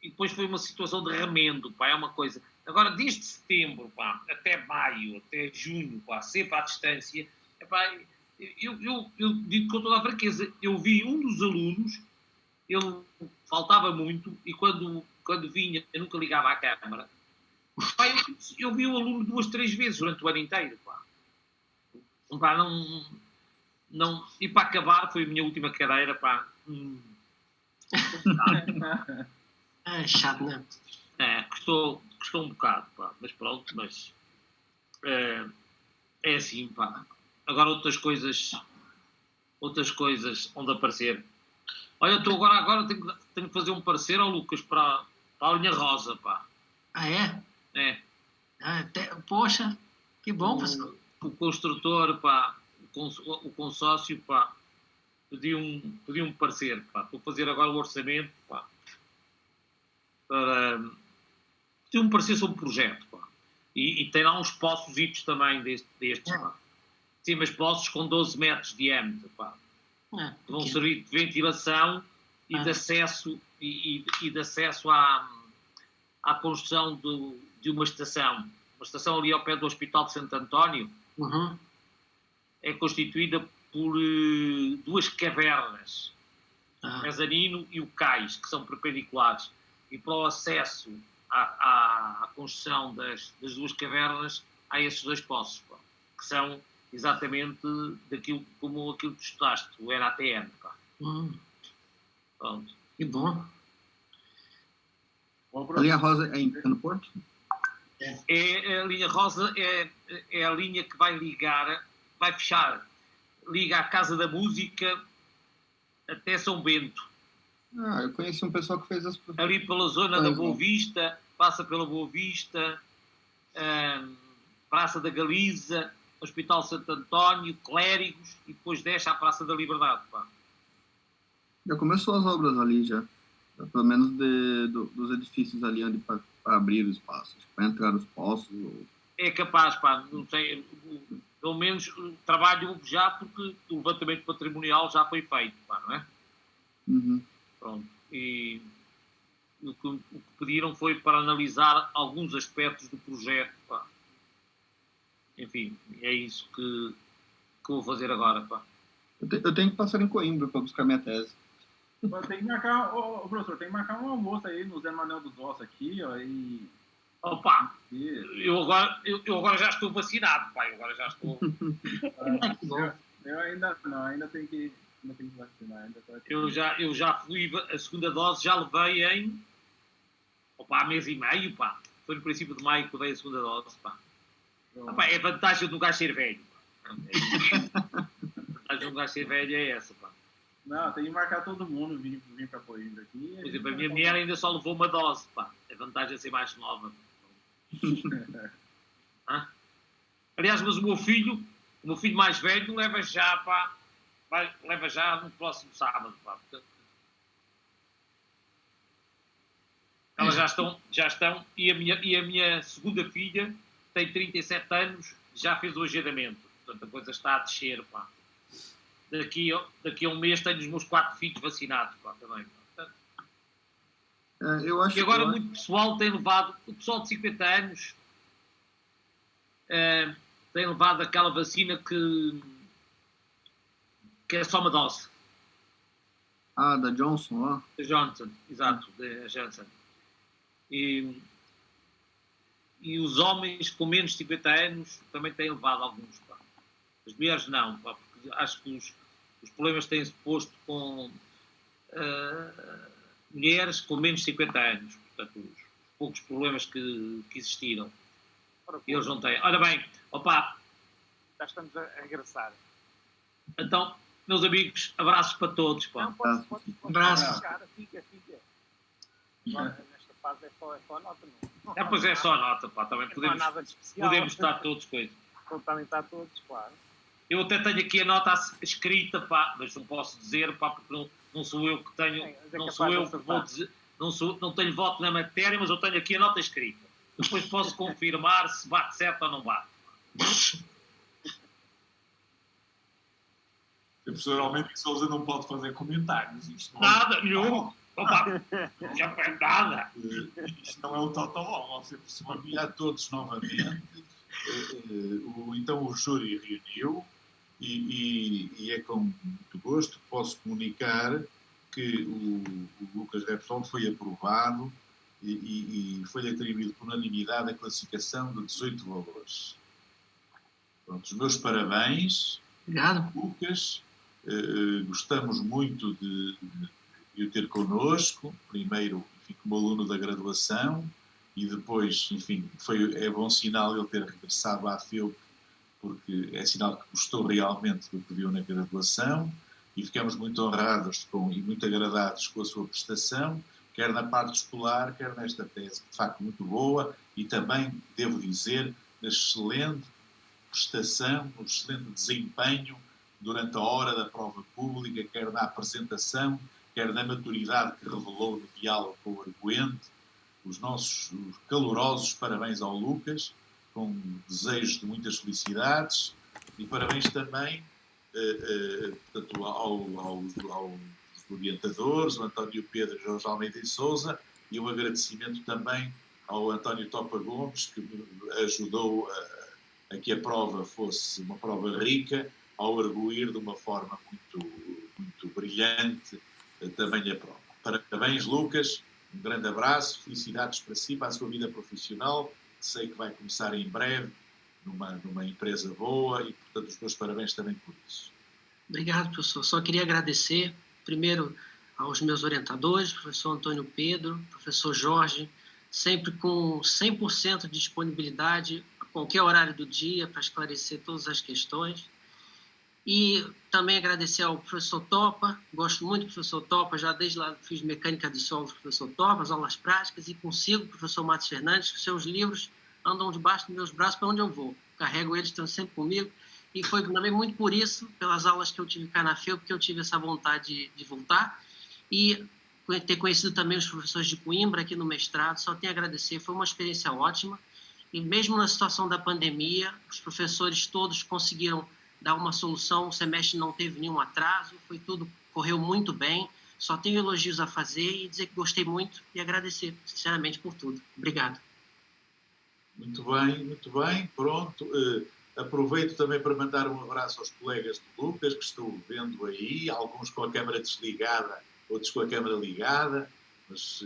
E depois foi uma situação de remendo, pá, é uma coisa. Agora, desde setembro, pá, até maio, até junho, pá, sempre à distância, epá, eu digo com toda a franqueza, eu vi um dos alunos, ele faltava muito, e quando vinha, eu nunca ligava à câmara. Pá, eu vi o aluno 2, 3 vezes durante o ano inteiro, pá. Pá, não... E para acabar, foi a minha última cadeira, pá. É chato, né? Custou um bocado, pá. Mas pronto, é assim, pá. Agora outras coisas onde aparecer. Olha, eu estou agora tenho que fazer um parecer ao Lucas para a linha rosa, pá. Ah, é? É. Poxa, que bom, professor. O construtor, pá, o consórcio, pá, pediu-me parecer, pá. Estou a fazer agora o orçamento, pá. Pediu-me parecer sobre o projeto, pá. E tem lá uns poços também destes, pá. Sim, mas poços com 12 metros de diâmetro, pá. Que vão servir de ventilação e de acesso à construção de uma estação. Uma estação ali ao pé do Hospital de Santo António. É constituída por 2 cavernas, o mezanino e o cais, que são perpendiculares. E para o acesso à construção das 2 cavernas, há esses 2 poços, pá, que são exatamente como aquilo que tu estudaste, o RATN, pá. Pronto. Que bom. A linha rosa é no Porto? A linha rosa é a linha que vai ligar, vai fechar, liga a Casa da Música até São Bento. Eu conheci um pessoal que fez as... Ali pela zona da Boa Vista, passa pela Boa Vista, Praça da Galiza, Hospital Santo António, Clérigos, e depois desce à Praça da Liberdade. Pá. Já começou as obras ali, já. Pelo menos dos edifícios ali onde para abrir o espaço, para entrar os postos. É capaz, pá, não sei, pelo menos trabalho já porque o levantamento patrimonial já foi feito, pá, não é? Uhum. Pronto. E o que pediram foi para analisar alguns aspectos do projeto, pá. Enfim, é isso que vou fazer agora, pá. Eu tenho que passar em Coimbra para buscar minha tese. Tem que marcar, professor, tem que marcar um almoço aí no Zé Manuel dos Ossos aqui, ó, e... Opa, eu agora já estou vacinado, pai, agora já estou... Eu ainda não, ainda tenho que vacinar. Eu já fui, a segunda dose já levei há mês e meio, pá. Foi no princípio de maio que eu dei a segunda dose, pá. É a vantagem de um gajo ser velho. A vantagem de um gajo ser velho é essa, pá. Não, tem que marcar todo mundo, vir para Coimbra aqui. Por exemplo, a minha mulher ainda só levou uma dose, pá. A vantagem é ser mais nova. Aliás, mas o meu filho mais velho leva já, pá, leva já no próximo sábado, pá. Elas já estão e a minha segunda filha tem 37 anos, já fez o agendamento. Portanto, a coisa está a descer, pá. Daqui a um mês tenho os meus 4 filhos vacinados, pá, também. Portanto, e agora muito pessoal tem levado, o pessoal de 50 anos tem levado aquela vacina que é só uma dose. Da Johnson, ó. Da Johnson, exato, da Johnson. E os homens com menos de 50 anos também têm levado alguns, pá. As mulheres não, pá, porque acho que os problemas têm-se posto com mulheres com menos de 50 anos. Portanto, os poucos problemas que existiram. Eles não têm. Ora bem, opa. Já estamos a regressar. Então, meus amigos, abraços para todos, pá. Não, pode abraços. Fica. Agora, nesta fase é só a nota, não. Pois é só a nota, pá. Também podemos estar todos com isso. Podem estar todos, claro. Eu até tenho aqui a nota escrita, pá, mas não posso dizer, pá, porque não sou eu que tenho, não sou eu que vou dizer, não tenho voto na matéria, mas eu tenho aqui a nota escrita. Depois posso confirmar se bate certo ou não bate. O professor Almeida de Sousa não pode fazer comentários. Nada, nenhum. Opa, já foi nada. Isto não é o Totó, Bom dia a todos novamente. Então o júri reuniu e é com muito gosto que posso comunicar que o Lucas Repsol foi aprovado e foi atribuído por unanimidade a classificação de 18 valores. Pronto, os meus parabéns. Obrigado. Lucas, gostamos muito de o ter connosco, primeiro, enfim, como aluno da graduação, e depois, enfim, é bom sinal ele ter regressado à FEUP, porque é sinal que gostou realmente do que viu na graduação, e ficamos muito honrados e muito agradados com a sua prestação, quer na parte escolar, quer nesta tese, de facto muito boa, e também, devo dizer, excelente prestação, um excelente desempenho durante a hora da prova pública, quer na apresentação, quer na maturidade que revelou no diálogo com o arguente. Os nossos calorosos parabéns ao Lucas, com desejos de muitas felicidades, e parabéns também portanto, aos orientadores, o António Pedro e Jorge Almeida e Sousa, e um agradecimento também ao António Topa Gomes, que me ajudou a que a prova fosse uma prova rica, ao arguir de uma forma muito brilhante também a prova. Parabéns, Lucas, um grande abraço, felicidades para si, para a sua vida profissional, sei que vai começar em breve, numa empresa boa, e, portanto, os meus parabéns também por isso. Obrigado, professor. Só queria agradecer, primeiro, aos meus orientadores, professor Antônio Pedro, professor Jorge, sempre com 100% de disponibilidade a qualquer horário do dia para esclarecer todas as questões. E também agradecer ao professor Topa, gosto muito do professor Topa, já desde lá fiz mecânica de solos com o professor Topa, as aulas práticas, e consigo, professor Matos Fernandes, que seus livros andam debaixo dos meus braços para onde eu vou. Carrego eles, estão sempre comigo, e foi também muito por isso, pelas aulas que eu tive cá na FEU, porque eu tive essa vontade de voltar, e ter conhecido também os professores de Coimbra aqui no mestrado, só tenho a agradecer, foi uma experiência ótima, e mesmo na situação da pandemia, os professores todos conseguiram dar uma solução, o semestre não teve nenhum atraso, foi tudo, correu muito bem, só tenho elogios a fazer e dizer que gostei muito e agradecer, sinceramente, por tudo. Obrigado. Muito bem, pronto. Aproveito também para mandar um abraço aos colegas do Lucas, que estou vendo aí, alguns com a câmara desligada, outros com a câmara ligada, mas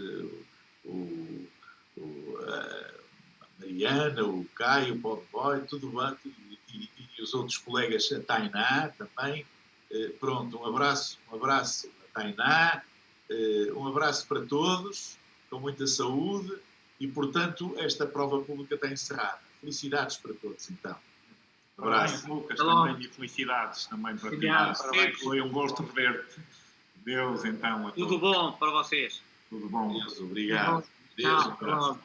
a Mariana, o Caio, o Bob Boy, tudo bem, e os outros colegas, a Tainá também. Pronto, um abraço a Tainá, um abraço para todos, com muita saúde, e, portanto, esta prova pública está encerrada. Felicidades para todos, então. Um abraço, Lucas, também, e felicidades também para ti. Foi um gosto ver-te. Deus, então, a todos. Tudo bom para vocês. Tudo bom. Deus, obrigado. Deus, um abraço.